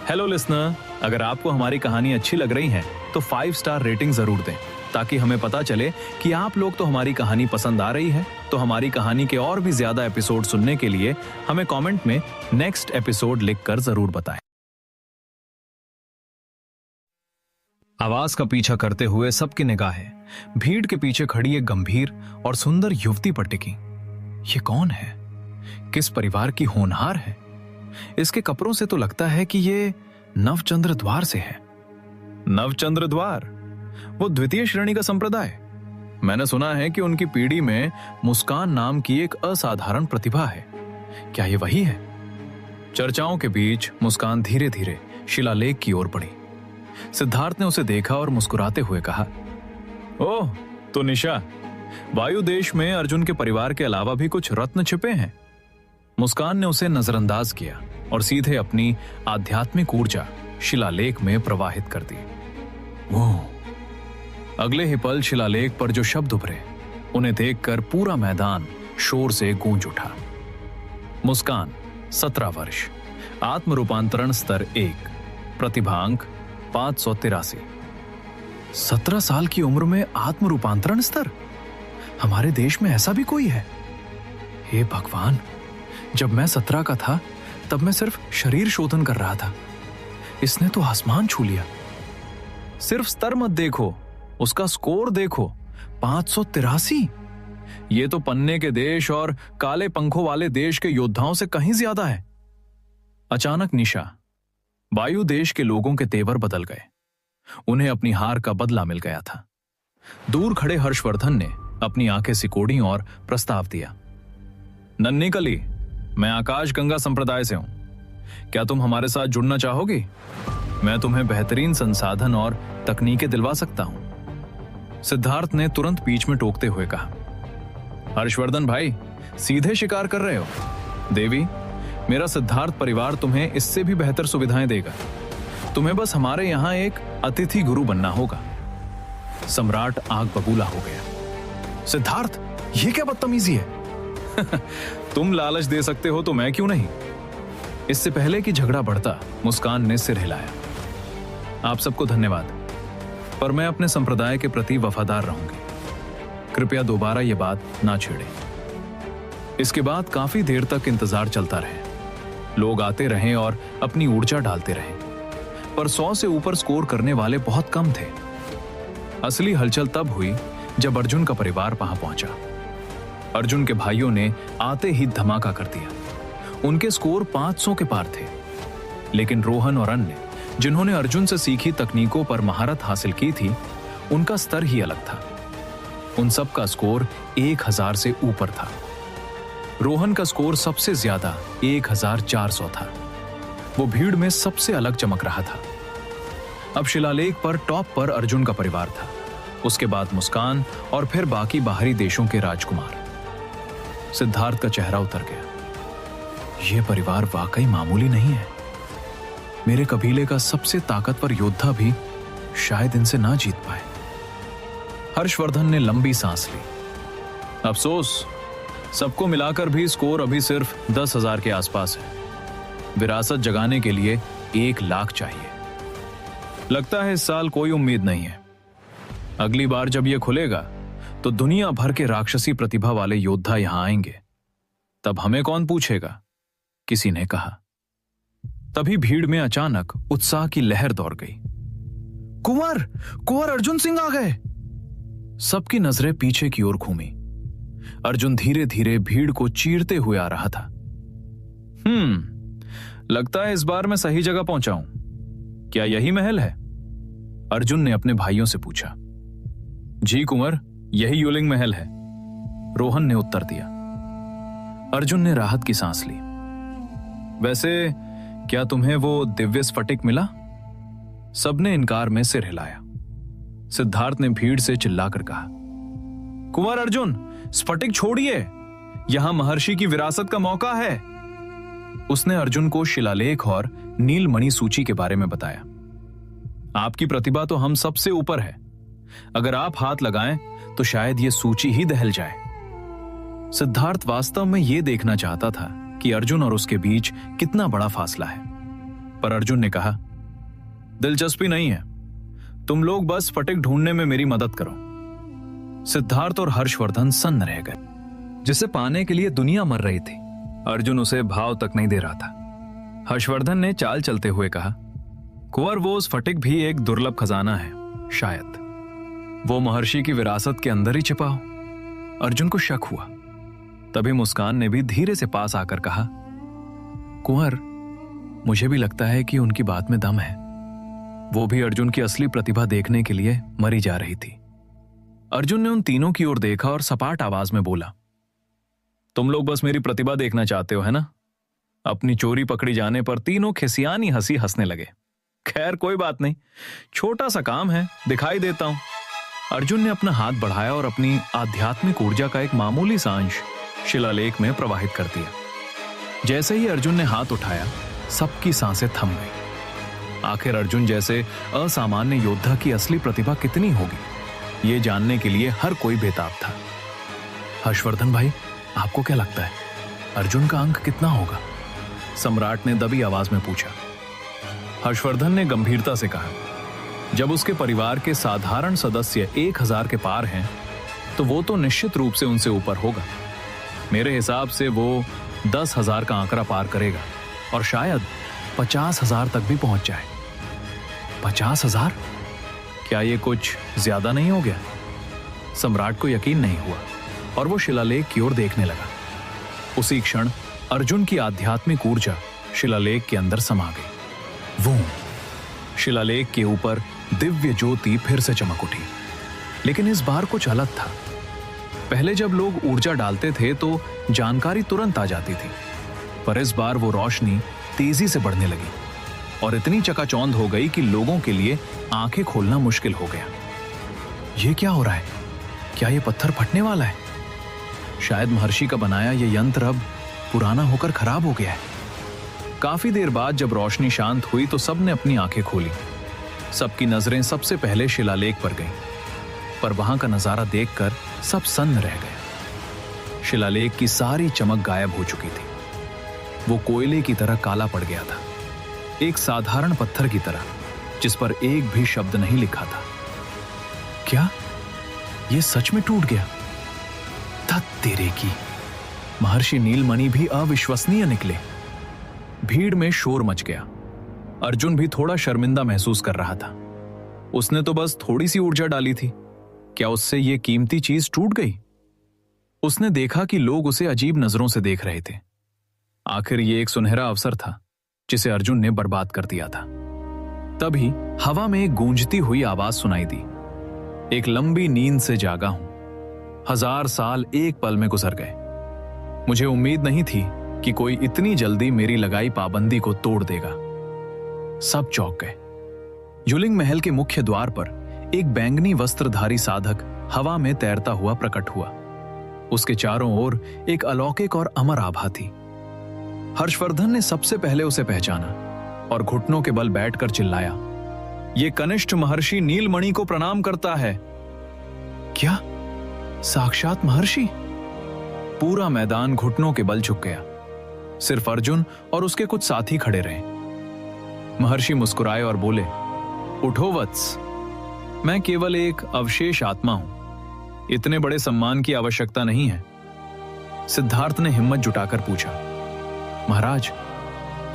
हेलो लिसनर, अगर आपको हमारी कहानी अच्छी लग रही है तो 5 स्टार रेटिंग जरूर दें, ताकि हमें पता चले कि आप लोग तो हमारी कहानी पसंद आ रही है। तो हमारी कहानी के और भी ज्यादा एपिसोड सुनने के लिए हमें कमेंट में नेक्स्ट एपिसोड लिखकर जरूर बताएं। आवाज का पीछा करते हुए सबकी निगाहें भीड़ के पीछे खड़ी एक गंभीर और सुंदर युवती पर टिकी। ये कौन है? किस परिवार की होनहार है? इसके कपड़ों से तो लगता है कि ये नवचंद्र द्वार से है। नवचंद्र द्वार, वो द्वितीय श्रेणी का संप्रदाय। मैंने सुना है कि उनकी पीढ़ी में मुस्कान नाम की एक असाधारण प्रतिभा है। क्या ये वही है? चर्चाओं के बीच मुस्कान धीरे धीरे शिलालेख की ओर बढ़ी। सिद्धार्थ ने उसे देखा और मुस्कुराते हुए कहा, ओह, तो निशा, वायु देश में अर्जुन के परिवार के अलावा भी कुछ रत्न छिपे हैं। मुस्कान ने उसे नजरअंदाज किया और सीधे अपनी आध्यात्मिक ऊर्जा शिलालेख में प्रवाहित कर दी। वो अगले ही पल शिलालेख पर जो शब्द उभरे, उन्हें देखकर पूरा मैदान शोर से गूंज उठा। मुस्कान 17 वर्ष, आत्म रूपांतरण स्तर 1, प्रतिभांक 583। 17 साल की उम्र में आत्म रूपांतरण स्तर? हमारे देश में ऐसा भी कोई है? हे भगवान, जब मैं 17 का था तब मैं सिर्फ शरीर शोधन कर रहा था। इसने तो आसमान छू लिया। सिर्फ स्तर मत देखो, उसका स्कोर देखो, 583। ये तो पन्ने के देश और काले पंखों वाले देश के योद्धाओं से कहीं ज्यादा है। अचानक निशा, वायु देश के लोगों के तेवर बदल गए। उन्हें अपनी हार का बदला मिल गया था। दूर खड़े हर्षवर्धन ने अपनी आंखें सिकोड़ी और प्रस्ताव दिया, नन्ही कली, मैं आकाश गंगा संप्रदाय से हूं। क्या तुम हमारे साथ जुड़ना चाहोगी? मैं तुम्हें बेहतरीन संसाधन और तकनीकें दिलवा सकता हूं। सिद्धार्थ ने तुरंत बीच में टोकते हुए कहा, हर्षवर्धन भाई, सीधे शिकार कर रहे हो। देवी, मेरा सिद्धार्थ परिवार तुम्हें इससे भी बेहतर सुविधाएं देगा। तुम्हें बस हमारे यहां एक अतिथि गुरु बनना होगा। सम्राट आग बबूला हो गया। सिद्धार्थ, ये क्या बदतमीजी है? तुम लालच दे सकते हो तो मैं क्यों नहीं? इससे पहले कि झगड़ा बढ़ता, मुस्कान ने सिर हिलाया। आप सबको धन्यवाद, पर मैं अपने संप्रदाय के प्रति वफादार रहूंगी। कृपया दोबारा यह बात ना छेड़े। इसके बाद काफी देर तक इंतजार चलता रहे। लोग आते रहे और अपनी ऊर्जा डालते रहे, पर 100 से ऊपर स्कोर करने वाले बहुत कम थे। असली हलचल तब हुई जब अर्जुन का परिवार वहां पहुंचा। अर्जुन के भाइयों ने आते ही धमाका कर दिया। उनके स्कोर 500 के पार थे, लेकिन रोहन और अन्य जिन्होंने अर्जुन से सीखी तकनीकों पर महारत हासिल की थी, उनका स्तर ही अलग था। उन सब का स्कोर 1000 से ऊपर था। रोहन का स्कोर सबसे ज्यादा 1400 था। वो भीड़ में सबसे अलग चमक रहा था। अब शिलालेख पर टॉप पर अर्जुन का परिवार था, उसके बाद मुस्कान और फिर बाकी बाहरी देशों के राजकुमार। सिद्धार्थ का चेहरा उतर गया। यह परिवार वाकई मामूली नहीं है। मेरे कबीले का सबसे ताकतवर योद्धा भी शायद इनसे ना जीत पाए। हर्षवर्धन ने लंबी सांस ली। अफसोस, सबको मिलाकर भी स्कोर अभी सिर्फ 10,000 के आसपास है। विरासत जगाने के लिए 1 लाख चाहिए। लगता है इस साल कोई उम्मीद नहीं है। अगली बार जब यह खुलेगा तो दुनिया भर के राक्षसी प्रतिभा वाले योद्धा यहां आएंगे। तब हमें कौन पूछेगा? किसी ने कहा। तभी भीड़ में अचानक उत्साह की लहर दौड़ गई। कुंवर अर्जुन सिंह आ गए। सबकी नजरें पीछे की ओर घूमी। अर्जुन धीरे धीरे भीड़ को चीरते हुए आ रहा था। लगता है इस बार मैं सही जगह पहुंचा हूं। क्या यही महल है? अर्जुन ने अपने भाइयों से पूछा। जी कुंवर, यही युलिंग महल है, रोहन ने उत्तर दिया। अर्जुन ने राहत की सांस ली। वैसे क्या तुम्हें वो दिव्य स्फटिक मिला? सबने इनकार में सिर हिलाया। सिद्धार्थ ने भीड़ से चिल्लाकर कहा, कुंवर अर्जुन, स्फटिक छोड़िए, यहां महर्षि की विरासत का मौका है। उसने अर्जुन को शिलालेख और नीलमणि सूची के बारे में बताया। आपकी प्रतिभा तो हम सबसे ऊपर है। अगर आप हाथ लगाएं तो शायद यह सूची ही दहल जाए। सिद्धार्थ वास्तव में यह देखना चाहता था कि अर्जुन और उसके बीच कितना बड़ा फासला है, पर अर्जुन ने कहा, दिलचस्पी नहीं है, तुम लोग बस फटिक ढूंढने में मेरी मदद करो। सिद्धार्थ और हर्षवर्धन सन्न रह गए। जिसे पाने के लिए दुनिया मर रही थी, अर्जुन उसे भाव तक नहीं दे रहा था। हर्षवर्धन ने चाल चलते हुए कहा, कुंवर, वो स्फटिक भी एक दुर्लभ खजाना है, शायद वो महर्षि की विरासत के अंदर ही छिपा हो। अर्जुन को शक हुआ। तभी मुस्कान ने भी धीरे से पास आकर कहा, कुंवर, मुझे भी लगता है कि उनकी बात में दम है। वो भी अर्जुन की असली प्रतिभा देखने के लिए मरी जा रही थी। अर्जुन ने उन तीनों की ओर देखा और सपाट आवाज में बोला, तुम लोग बस मेरी प्रतिभा देखना चाहते हो, है ना? अपनी चोरी पकड़ी जाने पर तीनों खिसियानी हंसी हंसने लगे। खैर कोई बात नहीं, छोटा सा काम है, दिखाई देता हूं। अर्जुन ने अपना हाथ बढ़ाया और अपनी आध्यात्मिक ऊर्जा का एक मामूली सा अंश शिलालेख में प्रवाहित कर दिया। जैसे ही अर्जुन ने हाथ उठाया, सबकी सांसें थम गई। आखिर अर्जुन जैसे असामान्य योद्धा की असली प्रतिभा कितनी होगी, ये जानने के लिए हर कोई बेताब था। हर्षवर्धन भाई, आपको क्या लगता है अर्जुन का अंक कितना होगा? सम्राट ने दबी आवाज में पूछा। हर्षवर्धन ने गंभीरता से कहा, जब उसके परिवार के साधारण सदस्य 1000 के पार हैं, तो वो तो निश्चित रूप से उनसे ऊपर होगा। मेरे हिसाब से वो 10,000 का आंकड़ा पार करेगा और शायद 50,000 तक भी पहुंच जाए। 50,000? क्या ये कुछ ज्यादा नहीं हो गया? सम्राट को यकीन नहीं हुआ और वो शिलालेख की ओर देखने लगा। उसी क्षण अर्जुन की आध्यात्मिक ऊर्जा शिलालेख के अंदर समा गई। वो शिलालेख के ऊपर दिव्य ज्योति फिर से चमक उठी, लेकिन इस बार कुछ अलग था। पहले जब लोग ऊर्जा डालते थे तो जानकारी तुरंत आ जाती थी, पर इस बार वो रोशनी तेजी से बढ़ने लगी और इतनी चकाचौंध हो गई कि लोगों के लिए आंखें खोलना मुश्किल हो गया। ये क्या हो रहा है? क्या ये पत्थर फटने वाला है? शायद महर्षि का बनाया ये यंत्र अब पुराना होकर खराब हो गया है। काफी देर बाद जब रोशनी शांत हुई तो सबने अपनी आंखें खोली। सबकी नजरें सबसे पहले शिलालेख पर गईं, पर वहां का नजारा देखकर सब सन्न रह गए। शिलालेख की सारी चमक गायब हो चुकी थी। वो कोयले की तरह काला पड़ गया था, एक साधारण पत्थर की तरह जिस पर एक भी शब्द नहीं लिखा था। क्या ये सच में टूट गया? तेरे की महर्षि नीलमणि भी अविश्वसनीय निकले। भीड़ में शोर मच गया। अर्जुन भी थोड़ा शर्मिंदा महसूस कर रहा था। उसने तो बस थोड़ी सी ऊर्जा डाली थी, क्या उससे यह कीमती चीज टूट गई? उसने देखा कि लोग उसे अजीब नजरों से देख रहे थे। आखिर ये एक सुनहरा अवसर था जिसे अर्जुन ने बर्बाद कर दिया था। तभी हवा में एक गूंजती हुई आवाज सुनाई दी, एक लंबी नींद से जागा हूं, 1000 साल एक पल में गुजर गए। मुझे उम्मीद नहीं थी कि कोई इतनी जल्दी मेरी लगाई पाबंदी को तोड़ देगा। सब चौंक गए। युलिंग महल के मुख्य द्वार पर एक बैंगनी वस्त्रधारी साधक हवा में तैरता हुआ प्रकट हुआ। उसके चारों ओर एक अलौकिक और अमर आभा थी। हर्षवर्धन ने सबसे पहले उसे पहचाना और घुटनों के बल बैठकर चिल्लाया, ये कनिष्ठ महर्षि नीलमणि को प्रणाम करता है। क्या साक्षात महर्षि? पूरा मैदान घुटनों के बल झुक गया। सिर्फ अर्जुन और उसके कुछ साथी खड़े रहे। महर्षि मुस्कुराए और बोले, उठो वत्स, मैं केवल एक अवशेष आत्मा हूं, इतने बड़े सम्मान की आवश्यकता नहीं है। सिद्धार्थ ने हिम्मत जुटाकर पूछा, महाराज,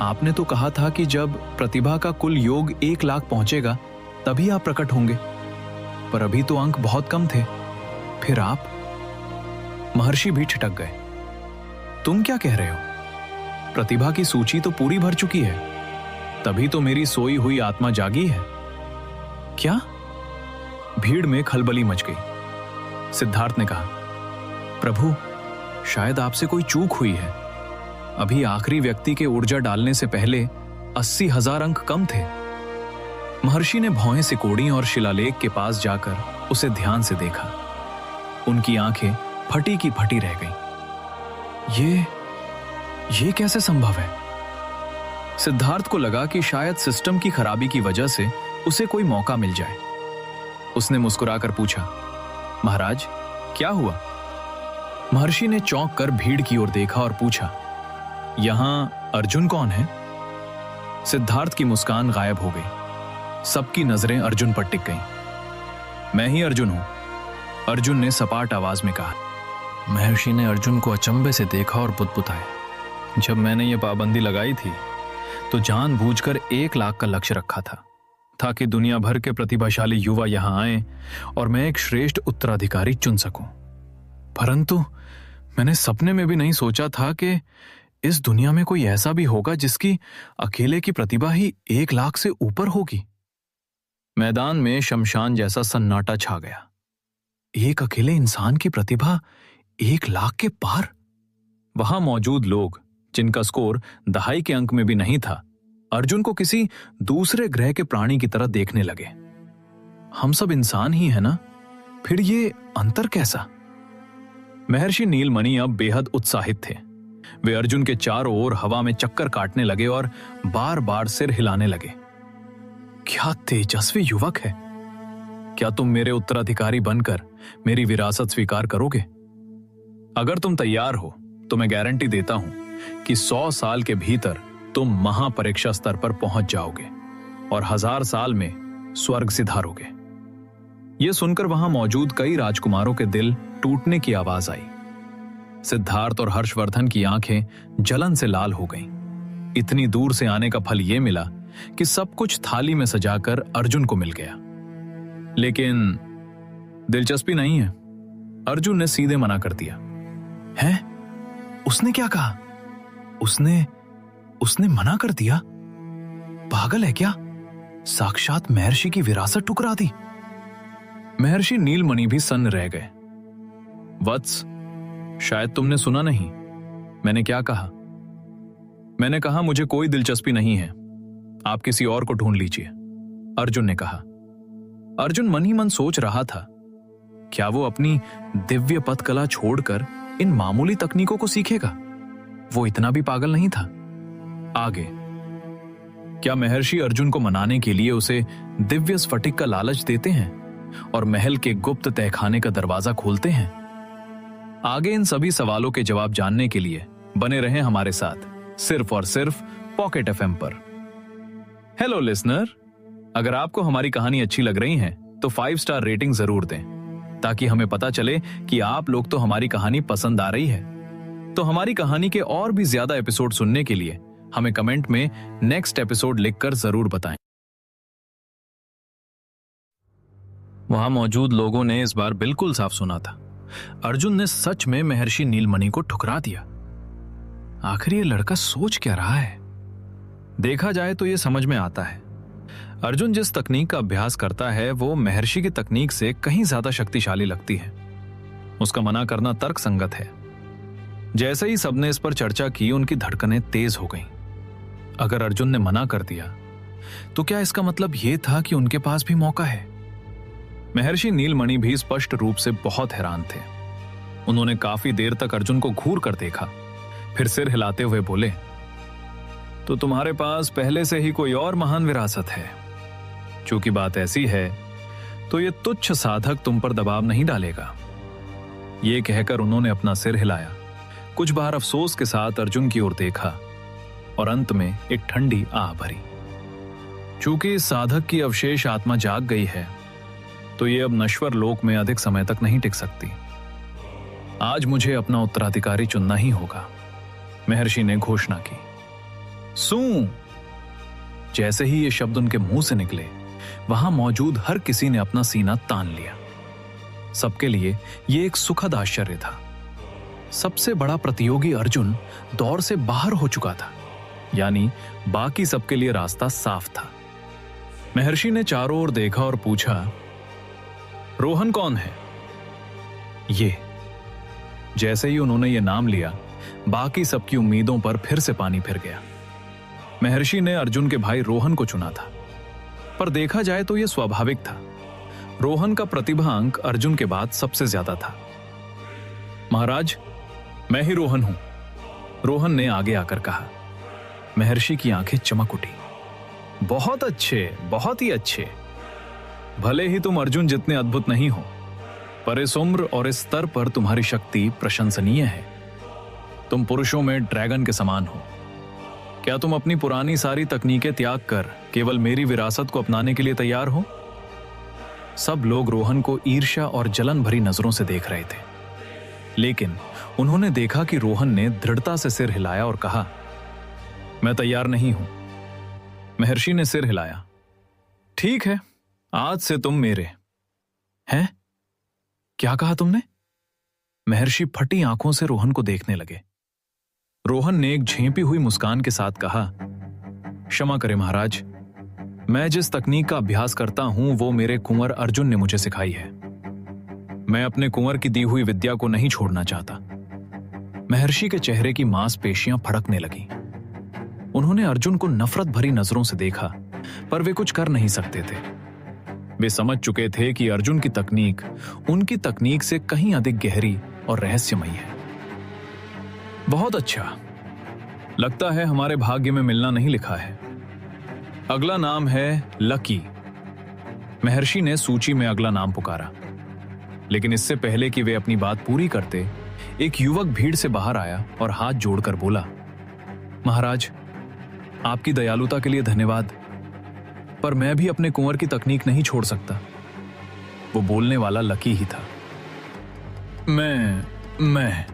आपने तो कहा था कि जब प्रतिभा का कुल योग 1 लाख पहुंचेगा तभी आप प्रकट होंगे, पर अभी तो अंक बहुत कम थे, फिर आप? महर्षि भी ठिठक गए। तुम क्या कह रहे हो? प्रतिभा की सूची तो पूरी भर चुकी है, तभी तो मेरी सोई हुई आत्मा जागी है। क्या? भीड़ में खलबली मच गई। सिद्धार्थ ने कहा, प्रभु, शायद आपसे कोई चूक हुई है। अभी आखिरी व्यक्ति के ऊर्जा डालने से पहले 80,000 अंक कम थे। महर्षि ने भौहें सिकोड़ी और शिलालेख के पास जाकर उसे ध्यान से देखा। उनकी आंखें फटी की फटी रह गईं। ये कैसे संभव है? सिद्धार्थ को लगा कि शायद सिस्टम की खराबी की वजह से उसे कोई मौका मिल जाए। उसने मुस्कुराकर पूछा, महाराज क्या हुआ? महर्षि ने चौंक कर भीड़ की ओर देखा और पूछा, यहां अर्जुन कौन है? सिद्धार्थ की मुस्कान गायब हो गई। सबकी नजरें अर्जुन पर टिक गईं। मैं ही अर्जुन हूं, अर्जुन ने सपाट आवाज में कहा। महर्षि ने अर्जुन को अचंभे से देखा और बुदबुदाया। जब मैंने ये पाबंदी लगाई थी तो जानबूझकर 1 लाख का लक्ष्य रखा था ताकि दुनिया भर के प्रतिभाशाली युवा यहां आए और मैं एक श्रेष्ठ उत्तराधिकारी चुन सकूं। परंतु मैंने सपने में भी नहीं सोचा था कि इस दुनिया में कोई ऐसा भी होगा जिसकी अकेले की प्रतिभा ही 1 लाख से ऊपर होगी। मैदान में शमशान जैसा सन्नाटा छा गया। एक अकेले इंसान की प्रतिभा 1 लाख के पार? वहां मौजूद लोग, जिनका स्कोर दहाई के अंक में भी नहीं था, अर्जुन को किसी दूसरे ग्रह के प्राणी की तरह देखने लगे। हम सब इंसान ही है ना, फिर ये अंतर कैसा? महर्षि नीलमणि अब बेहद उत्साहित थे। वे अर्जुन के चारों ओर हवा में चक्कर काटने लगे और बार बार सिर हिलाने लगे। क्या तेजस्वी युवक है! क्या तुम मेरे उत्तराधिकारी बनकर मेरी विरासत स्वीकार करोगे? अगर तुम तैयार हो तो मैं गारंटी देता हूं कि 100 साल के भीतर तुम महापरीक्षा स्तर पर पहुंच जाओगे और 1000 साल में स्वर्ग सिधारोगे। यह सुनकर वहां मौजूद कई राजकुमारों के दिल टूटने की आवाज आई। सिद्धार्थ और हर्षवर्धन की आंखें जलन से लाल हो गईं। इतनी दूर से आने का फल यह मिला कि सब कुछ थाली में सजाकर अर्जुन को मिल गया। लेकिन दिलचस्पी नहीं है, अर्जुन ने सीधे मना कर दिया। हैं? उसने क्या कहा? उसने मना कर दिया? पागल है क्या? साक्षात महर्षि की विरासत ठुकरा दी। महर्षि नीलमणि भी सन्न रह गए। वत्स, शायद तुमने सुना नहीं, मैंने क्या कहा? मैंने कहा मुझे कोई दिलचस्पी नहीं है, आप किसी और को ढूंढ लीजिए, अर्जुन ने कहा। अर्जुन मन ही मन सोच रहा था, क्या वो अपनी दिव्य पथ कला छोड़कर इन मामूली तकनीकों को सीखेगा? वो इतना भी पागल नहीं था। आगे, क्या महर्षि अर्जुन को मनाने के लिए उसे दिव्य स्फटिक का लालच देते हैं और महल के गुप्त तहखाने का दरवाजा खोलते हैं? आगे इन सभी सवालों के जवाब जानने के लिए बने रहें हमारे साथ, सिर्फ और सिर्फ पॉकेट एफएम पर। हेलो लिसनर, अगर आपको हमारी कहानी अच्छी लग रही है तो 5 स्टार रेटिंग जरूर दें ताकि हमें पता चले कि आप लोग तो हमारी कहानी पसंद आ रही है। तो हमारी कहानी के और भी ज्यादा एपिसोड सुनने के लिए हमें कमेंट में नेक्स्ट एपिसोड लिखकर जरूर बताएं। वहां मौजूद लोगों ने इस बार बिल्कुल साफ सुना था। अर्जुन ने सच में महर्षि नीलमणि को ठुकरा दिया। आखिर ये लड़का सोच क्या रहा है? देखा जाए तो ये समझ में आता है। अर्जुन जिस तकनीक का अभ्यास करता है वो महर्षि की तकनीक से कहीं ज्यादा शक्तिशाली लगती है। उसका मना करना तर्कसंगत है। जैसे ही सबने इस पर चर्चा की, उनकी धड़कनें तेज हो गईं। अगर अर्जुन ने मना कर दिया तो क्या इसका मतलब यह था कि उनके पास भी मौका है? महर्षि नीलमणि भी स्पष्ट रूप से बहुत हैरान थे। उन्होंने काफी देर तक अर्जुन को घूर कर देखा, फिर सिर हिलाते हुए बोले, तो तुम्हारे पास पहले से ही कोई और महान विरासत है। चूंकि बात ऐसी है तो ये तुच्छ साधक तुम पर दबाव नहीं डालेगा। ये कहकर उन्होंने अपना सिर हिलाया, कुछ बार अफसोस के साथ अर्जुन की ओर देखा और अंत में एक ठंडी आह भरी। चूंकि इस साधक की अवशेष आत्मा जाग गई है तो ये अब नश्वर लोक में अधिक समय तक नहीं टिक सकती। आज मुझे अपना उत्तराधिकारी चुनना ही होगा, महर्षि ने घोषणा की। सू! जैसे ही ये शब्द उनके मुंह से निकले, वहां मौजूद हर किसी ने अपना सीना तान लिया। सबके लिए ये एक सुखद आश्चर्य था। सबसे बड़ा प्रतियोगी अर्जुन दौर से बाहर हो चुका था, यानी बाकी सबके लिए रास्ता साफ था। महर्षि ने चारों ओर देखा और पूछा, रोहन कौन है? ये। जैसे ही उन्होंने ये नाम लिया, बाकी सबकी उम्मीदों पर फिर से पानी फिर गया। महर्षि ने अर्जुन के भाई रोहन को चुना था, पर देखा जाए तो यह स्वाभाविक था। रोहन का प्रतिभा अंक अर्जुन के बाद सबसे ज्यादा था। महाराज, मैं ही रोहन हूं, रोहन ने आगे आकर कहा। महर्षि की आंखें चमक उठी। बहुत अच्छे, बहुत ही अच्छे। भले ही तुम अर्जुन जितने अद्भुत नहीं हो, पर इस उम्र और इस स्तर पर तुम्हारी शक्ति प्रशंसनीय है। तुम पुरुषों में ड्रैगन के समान हो। क्या तुम अपनी पुरानी सारी तकनीकें त्याग कर केवल मेरी विरासत को अपनाने के लिए तैयार हो? सब लोग रोहन को ईर्ष्या और जलन भरी नजरों से देख रहे थे, लेकिन उन्होंने देखा कि रोहन ने दृढ़ता से सिर हिलाया और कहा, मैं तैयार नहीं हूं। महर्षि ने सिर हिलाया। ठीक है, आज से तुम मेरे हैं। क्या कहा तुमने? महर्षि फटी आंखों से रोहन को देखने लगे। रोहन ने एक झेंपी हुई मुस्कान के साथ कहा, क्षमा करें महाराज, मैं जिस तकनीक का अभ्यास करता हूं वो मेरे कुंवर अर्जुन ने मुझे सिखाई है। मैं अपने कुंवर की दी हुई विद्या को नहीं छोड़ना चाहता। महर्षि के चेहरे की मांसपेशियां फड़कने लगी। उन्होंने अर्जुन को नफरत भरी नजरों से देखा, पर वे कुछ कर नहीं सकते थे। वे समझ चुके थे कि अर्जुन की तकनीक उनकी तकनीक से कहीं अधिक गहरी और रहस्यमयी है। बहुत अच्छा, लगता है हमारे भाग्य में मिलना नहीं लिखा है। अगला नाम है लकी। महर्षि ने सूची में अगला नाम पुकारा, लेकिन इससे पहले कि वे अपनी बात पूरी करते, एक युवक भीड़ से बाहर आया और हाथ जोड़कर बोला, महाराज, आपकी दयालुता के लिए धन्यवाद, पर मैं भी अपने कुंवर की तकनीक नहीं छोड़ सकता। वो बोलने वाला लकी ही था। मैं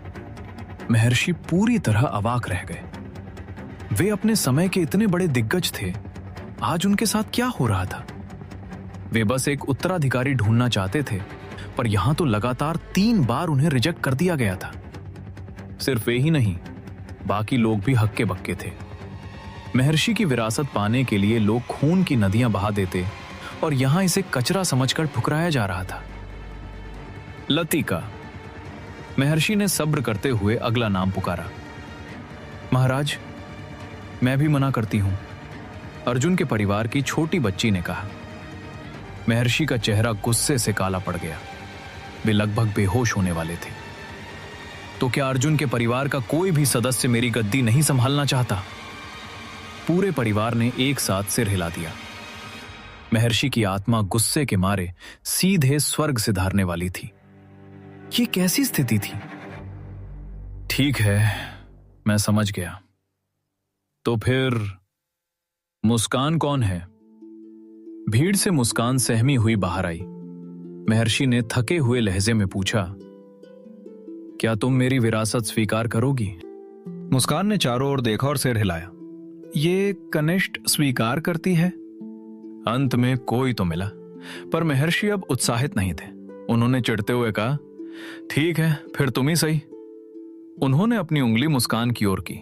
महर्षि पूरी तरह अवाक रह गए। वे अपने समय के इतने बड़े दिग्गज थे, आज उनके साथ क्या हो रहा था? वे बस एक उत्तराधिकारी ढूंढना चाहते थे, पर यहां तो लगातार 3 बार उन्हें रिजेक्ट कर दिया गया था। सिर्फ वे ही नहीं, बाकी लोग भी हक्के बक्के थे। महर्षि की विरासत पाने के लिए लोग खून की नदियां बहा देते, और यहां इसे कचरा समझकर ठुकराया जा रहा था। लतिका। महर्षि ने सब्र करते हुए अगला नाम पुकारा। महाराज, मैं भी मना करती हूं, अर्जुन के परिवार की छोटी बच्ची ने कहा। महर्षि का चेहरा गुस्से से काला पड़ गया। वे लगभग बेहोश होने वाले थे। तो क्या अर्जुन के परिवार का कोई भी सदस्य मेरी गद्दी नहीं संभालना चाहता? पूरे परिवार ने एक साथ सिर हिला दिया। महर्षि की आत्मा गुस्से के मारे सीधे स्वर्ग से धारने वाली थी। ये कैसी स्थिति थी? ठीक है, मैं समझ गया। तो फिर मुस्कान कौन है? भीड़ से मुस्कान सहमी हुई बाहर आई। महर्षि ने थके हुए लहजे में पूछा, क्या तुम मेरी विरासत स्वीकार करोगी? मुस्कान ने चारों ओर देखा और सिर हिलाया। ये कनिष्ठ स्वीकार करती है। अंत में कोई तो मिला, पर महर्षि अब उत्साहित नहीं थे। उन्होंने चिढ़ते हुए कहा, ठीक है, फिर तुम ही सही। उन्होंने अपनी उंगली मुस्कान की ओर की।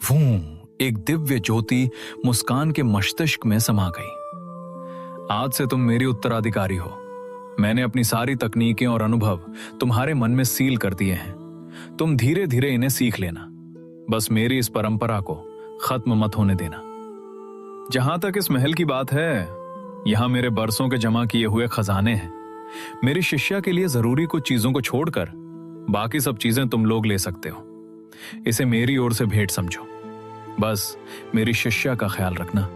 वूं, एक दिव्य ज्योति मुस्कान के मस्तिष्क में समा गई। आज से तुम मेरी उत्तराधिकारी हो। मैंने अपनी सारी तकनीकें और अनुभव तुम्हारे मन में सील कर दिए हैं। तुम धीरे धीरे इन्हें सीख लेना। बस मेरी इस परंपरा को खत्म मत होने देना। जहां तक इस महल की बात है, यहां मेरे बरसों के जमा किए हुए खजाने हैं। मेरी शिष्या के लिए जरूरी कुछ चीजों को छोड़कर बाकी सब चीजें तुम लोग ले सकते हो। इसे मेरी ओर से भेंट समझो। बस मेरी शिष्या का ख्याल रखना।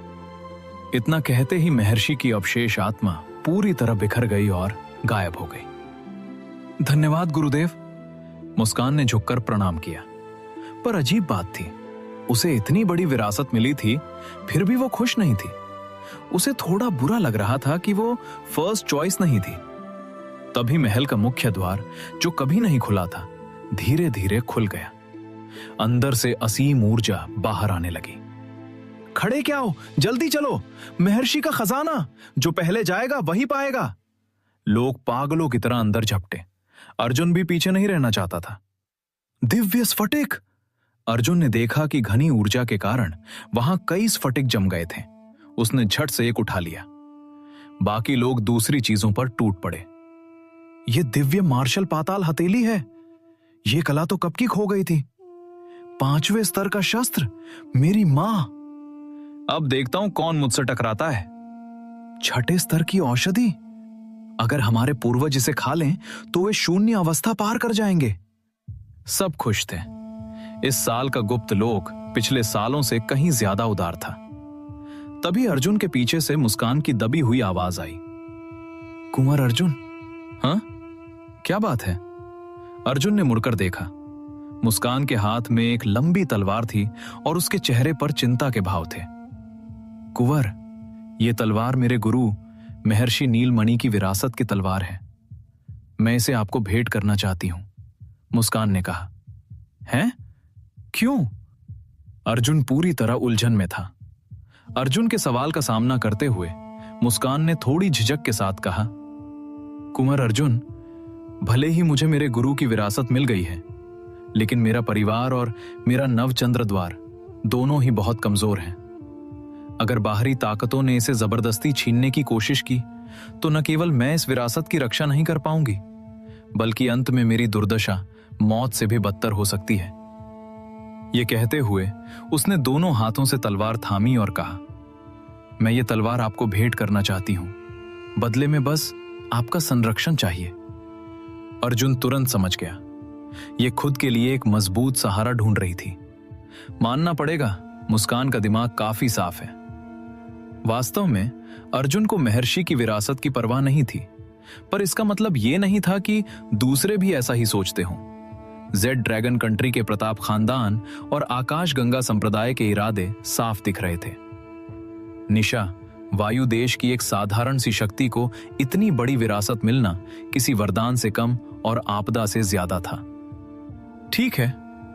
इतना कहते ही महर्षि की अवशेष आत्मा पूरी तरह बिखर गई और गायब हो गई। धन्यवाद गुरुदेव। मुस्कान ने झुककर प्रणाम किया। पर अजीब बात थी, उसे इतनी बड़ी विरासत मिली थी, फिर भी वो खुश नहीं थी। उसे थोड़ा बुरा लग रहा था कि वो फर्स्ट चॉइस नहीं थी। तभी महल का मुख्य द्वार, जो कभी नहीं खुला था, धीरे धीरे खुल गया। अंदर से असीम ऊर्जा बाहर आने लगी। खड़े क्या हो, जल्दी चलो, महर्षि का खजाना, जो पहले जाएगा वही पाएगा। लोग पागलों की तरह अंदर झपटे। अर्जुन भी पीछे नहीं रहना चाहता था। दिव्य स्फटिक! अर्जुन ने देखा कि घनी ऊर्जा के कारण वहां कई स्फटिक जम गए थे। उसने झट से एक उठा लिया। बाकी लोग दूसरी चीजों पर टूट पड़े। यह दिव्य मार्शल पाताल हथेली है। यह कला तो कब की खो गई थी। 5वें स्तर का शस्त्र, मेरी मां। अब देखता हूं कौन मुझसे टकराता है। 6ठे स्तर की औषधि, अगर हमारे पूर्वज इसे खा लें तो वे शून्य अवस्था पार कर जाएंगे। सब खुश थे। इस साल का गुप्त लोक पिछले सालों से कहीं ज्यादा उदार था। तभी अर्जुन के पीछे से मुस्कान की दबी हुई आवाज आई, कुंवर अर्जुन। हाँ, क्या बात है? अर्जुन ने मुड़कर देखा। मुस्कान के हाथ में एक लंबी तलवार थी और उसके चेहरे पर चिंता के भाव थे। कुंवर, यह तलवार मेरे गुरु महर्षि नीलमणि की विरासत की तलवार है। मैं इसे आपको भेंट करना चाहती हूं, मुस्कान ने कहा। हैं? क्यों? अर्जुन पूरी तरह उलझन में था। अर्जुन के सवाल का सामना करते हुए मुस्कान ने थोड़ी झिझक के साथ कहा, कुंवर अर्जुन, भले ही मुझे मेरे गुरु की विरासत मिल गई है, लेकिन मेरा परिवार और मेरा नवचंद्र द्वार दोनों ही बहुत कमजोर हैं। अगर बाहरी ताकतों ने इसे जबरदस्ती छीनने की कोशिश की तो न केवल मैं इस विरासत की रक्षा नहीं कर पाऊंगी, बल्कि अंत में मेरी दुर्दशा मौत से भी बदतर हो सकती है। यह कहते हुए उसने दोनों हाथों से तलवार थामी और कहा, मैं ये तलवार आपको भेंट करना चाहती हूं, बदले में बस आपका संरक्षण चाहिए। अर्जुन तुरंत समझ गया, ये खुद के लिए एक मजबूत सहारा ढूंढ रही थी। मानना पड़ेगा, मुस्कान का दिमाग काफी साफ है। वास्तव में अर्जुन को महर्षि की विरासत की परवाह नहीं थी, पर इसका मतलब यह नहीं था कि दूसरे भी ऐसा ही सोचते हों। जेड ड्रैगन कंट्री के प्रताप खानदान और आकाश गंगा संप्रदाय के इरादे साफ दिख रहे थे। निशा, वायु देश की एक साधारण सी शक्ति को इतनी बड़ी विरासत मिलना किसी वरदान से कम और आपदा से ज्यादा था। ठीक है,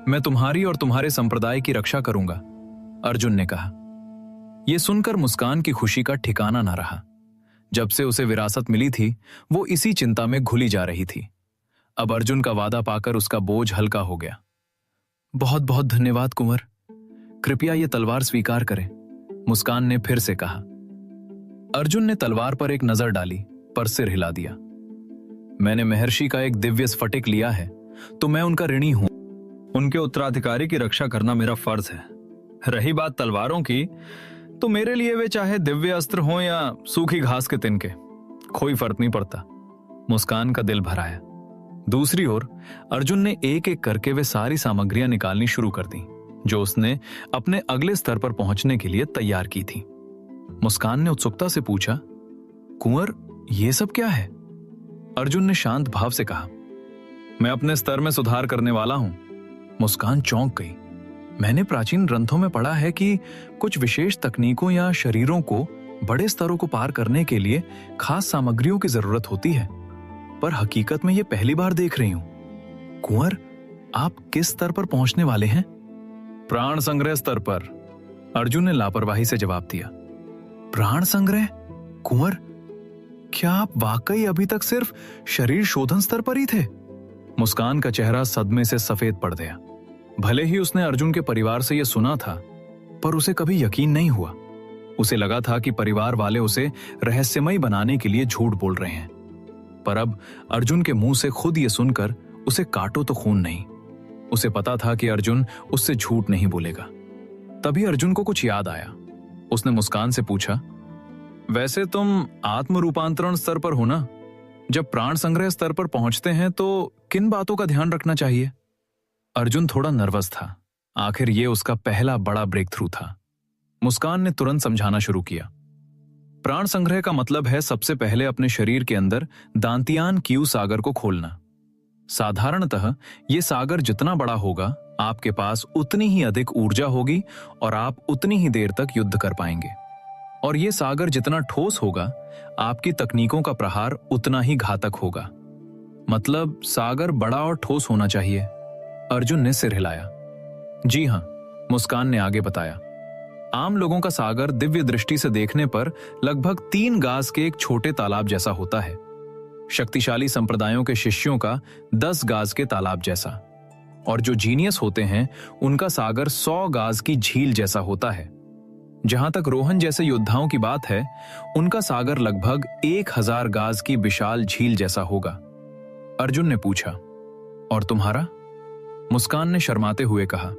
मैं तुम्हारी और तुम्हारे संप्रदाय की रक्षा करूंगा, अर्जुन ने कहा। यह सुनकर मुस्कान की खुशी का ठिकाना न रहा। जब से उसे विरासत मिली थी, वो इसी चिंता में घुली जा रही थी। अब अर्जुन का वादा पाकर उसका बोझ हल्का हो गया। बहुत बहुत धन्यवाद कुंवर, कृपया यह तलवार स्वीकार करें, मुस्कान ने फिर से कहा। अर्जुन ने तलवार पर एक नजर डाली, पर सिर हिला दिया। मैंने महर्षि का एक दिव्य स्फटिक लिया है, तो मैं उनका ऋणी हूं। उनके उत्तराधिकारी की रक्षा करना मेरा फर्ज है। रही बात तलवारों की, तो मेरे लिए वे चाहे दिव्य अस्त्र हों या सूखी घास के तिनके, कोई फर्क नहीं पड़ता। मुस्कान का दिल भर आया। दूसरी ओर अर्जुन ने एक एक करके वे सारी सामग्रियां निकालनी शुरू कर दी जो उसने अपने अगले स्तर पर पहुंचने के लिए तैयार की थी। मुस्कान ने उत्सुकता से पूछा, कुंवर, यह सब क्या है? अर्जुन ने शांत भाव से कहा, मैं अपने स्तर में सुधार करने वाला हूं। मुस्कान चौंक गई। मैंने प्राचीन ग्रंथों में पढ़ा है कि कुछ विशेष तकनीकों या शरीरों को बड़े स्तरों को पार करने के लिए खास सामग्रियों की जरूरत होती है, पर हकीकत में यह पहली बार देख रही हूं। कुंवर, आप किस स्तर पर पहुंचने वाले हैं? प्राण संग्रह स्तर पर, अर्जुन ने लापरवाही से जवाब दिया। प्राण संग्रह? कुंवर, क्या आप वाकई अभी तक सिर्फ शरीर शोधन स्तर पर ही थे? मुस्कान का चेहरा सदमे से सफेद पड़ गया। भले ही उसने अर्जुन के परिवार से यह सुना था, पर उसे कभी यकीन नहीं हुआ। उसे लगा था कि परिवार वाले उसे रहस्यमयी बनाने के लिए झूठ बोल रहे हैं, पर अब अर्जुन के मुंह से खुद ये सुनकर उसे काटो तो खून नहीं। उसे पता था कि अर्जुन उससे झूठ नहीं बोलेगा। तभी अर्जुन को कुछ याद आया। उसने मुस्कान से पूछा, वैसे तुम आत्म रूपांतरण स्तर पर हो ना? जब प्राण संग्रह स्तर पर पहुंचते हैं तो किन बातों का ध्यान रखना चाहिए? अर्जुन थोड़ा नर्वस था। आखिर यह उसका पहला बड़ा ब्रेक थ्रू था। मुस्कान ने तुरंत समझाना शुरू किया। प्राण संग्रह का मतलब है सबसे पहले अपने शरीर के अंदर दांतियान क्यू सागर को खोलना। साधारणतः यह सागर जितना बड़ा होगा, आपके पास उतनी ही अधिक ऊर्जा होगी और आप उतनी ही देर तक युद्ध कर पाएंगे। और यह सागर जितना ठोस होगा, आपकी तकनीकों का प्रहार उतना ही घातक होगा। मतलब सागर बड़ा और ठोस होना चाहिए। अर्जुन ने सिर हिलाया। जी हां, मुस्कान ने आगे बताया। आम लोगों का सागर दिव्य दृष्टि से देखने पर लगभग 3 गाज के एक छोटे तालाब जैसा होता है। शक्तिशाली संप्रदायों के शिष्यों का 10 गाज के तालाब जैसा। और जो जीनियस होते हैं, उनका सागर 100 गाज की झील जैसा होता है। जहां तक रोहन जैसे योद्धाओं की बात है, उनका सागर लगभग 1000 गाज की विशाल झील जैसा होगा। अर्जुन ने पूछा, और तुम्हारा? मुस्कान ने शर्माते हुए कहा,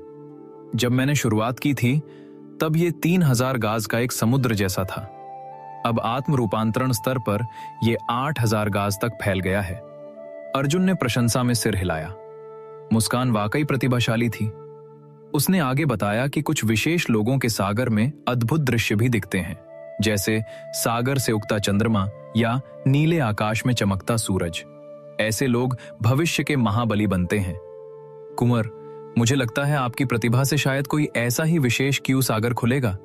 जब मैंने शुरुआत की थी तब यह 3000 गाज का एक समुद्र जैसा था। अब आत्म रूपांतरण स्तर पर यह 8000 गाज तक फैल गया है। अर्जुन ने प्रशंसा में सिर हिलाया। मुस्कान वाकई प्रतिभाशाली थी। उसने आगे बताया कि कुछ विशेष लोगों के सागर में अद्भुत दृश्य भी दिखते हैं, जैसे सागर से उगता चंद्रमा या नीले आकाश में चमकता सूरज। ऐसे लोग भविष्य के महाबली बनते हैं। कुंवर, मुझे लगता है आपकी प्रतिभा से शायद कोई ऐसा ही विशेष क्यू सागर खुलेगा।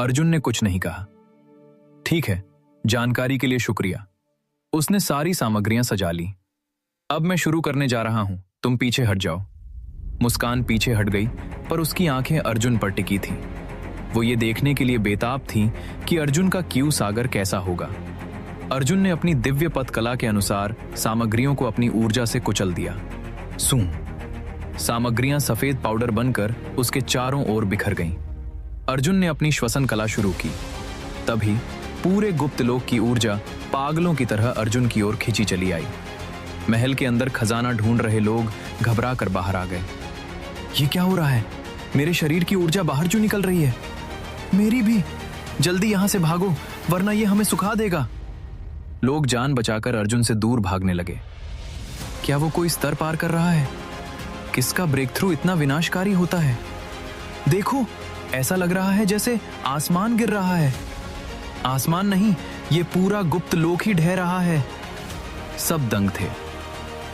अर्जुन ने कुछ नहीं कहा। ठीक है, जानकारी के लिए शुक्रिया। उसने सारी सामग्रियां सजा ली। अब मैं शुरू करने जा रहा हूं, तुम पीछे हट जाओ। मुस्कान पीछे हट गई, पर उसकी आंखें अर्जुन पर टिकी थीं। वो ये देखने के लिए बेताब थीं कि अर्जुन का क्यू सागर कैसा होगा। अर्जुन ने अपनी दिव्य पथ कला के अनुसार सामग्रियों को अपनी ऊर्जा से कुचल दिया। सूं, सामग्रियां सफेद पाउडर बनकर उसके चारों ओर बिखर गईं। अर्जुन ने अपनी श्वसन कला शुरू की। तभी पूरे गुप्त लोक की ऊर्जा पागलों की तरह अर्जुन की ओर खींची चली आई। महल के अंदर खजाना ढूंढ रहे लोग घबरा कर बाहर आ गए। ये क्या हो रहा है? मेरे शरीर की ऊर्जा बाहर क्यों निकल रही है? मेरी भी। जल्दी यहां से भागो, वरना ये हमें सुखा देगा। लोग जान बचाकर अर्जुन से दूर भागने लगे। क्या वो कोई स्तर पार कर रहा है? किसका ब्रेक थ्रू इतना विनाशकारी होता है? देखो, ऐसा लग रहा है जैसे आसमान गिर रहा है। आसमान नहीं, ये पूरा गुप्त लोक ही ढह रहा है। सब दंग थे।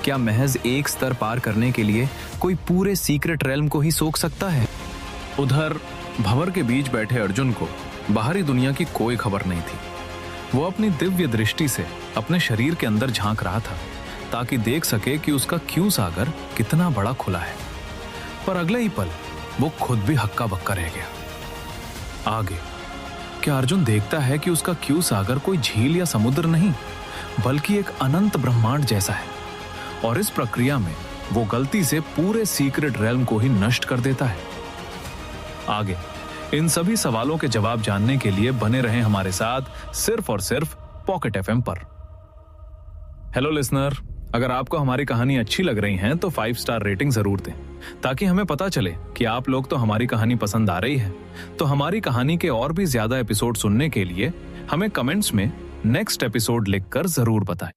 क्या महज एक स्तर पार करने के लिए कोई पूरे सीक्रेट रेल्म को ही सोख सकता है? उधर भंवर के बीच बैठे अर्जुन को बाहरी दुनिया की कोई खबर नहीं थी। वो अपनी दिव्य दृष्टि से अपने शरीर के अंदर झांक रहा था, ताकि देख सके कि उसका क्यू सागर कितना बड़ा खुला है। पर अगले ही पल वो खुद भी हक्का बक्का रह गया। आगे क्या अर्जुन देखता है कि उसका क्यू सागर कोई झील या समुद्र नहीं, बल्कि एक अनंत ब्रह्मांड जैसा है। और इस प्रक्रिया में वो गलती से पूरे सीक्रेट रेल्म को ही नष्ट कर देता है। आगे इन सभी सवालों के जवाब जानने के लिए बने रहें हमारे साथ सिर्फ और सिर्फ पॉकेट एफएम पर। हेलो लिसनर, अगर आपको हमारी कहानी अच्छी लग रही है तो 5 स्टार रेटिंग जरूर दें, ताकि हमें पता चले कि आप लोग तो हमारी कहानी पसंद आ रही है। तो हमारी कहानी के और भी ज्यादा एपिसोड सुनने के लिए हमें कमेंट्स में नेक्स्ट एपिसोड लिखकर जरूर बताएं।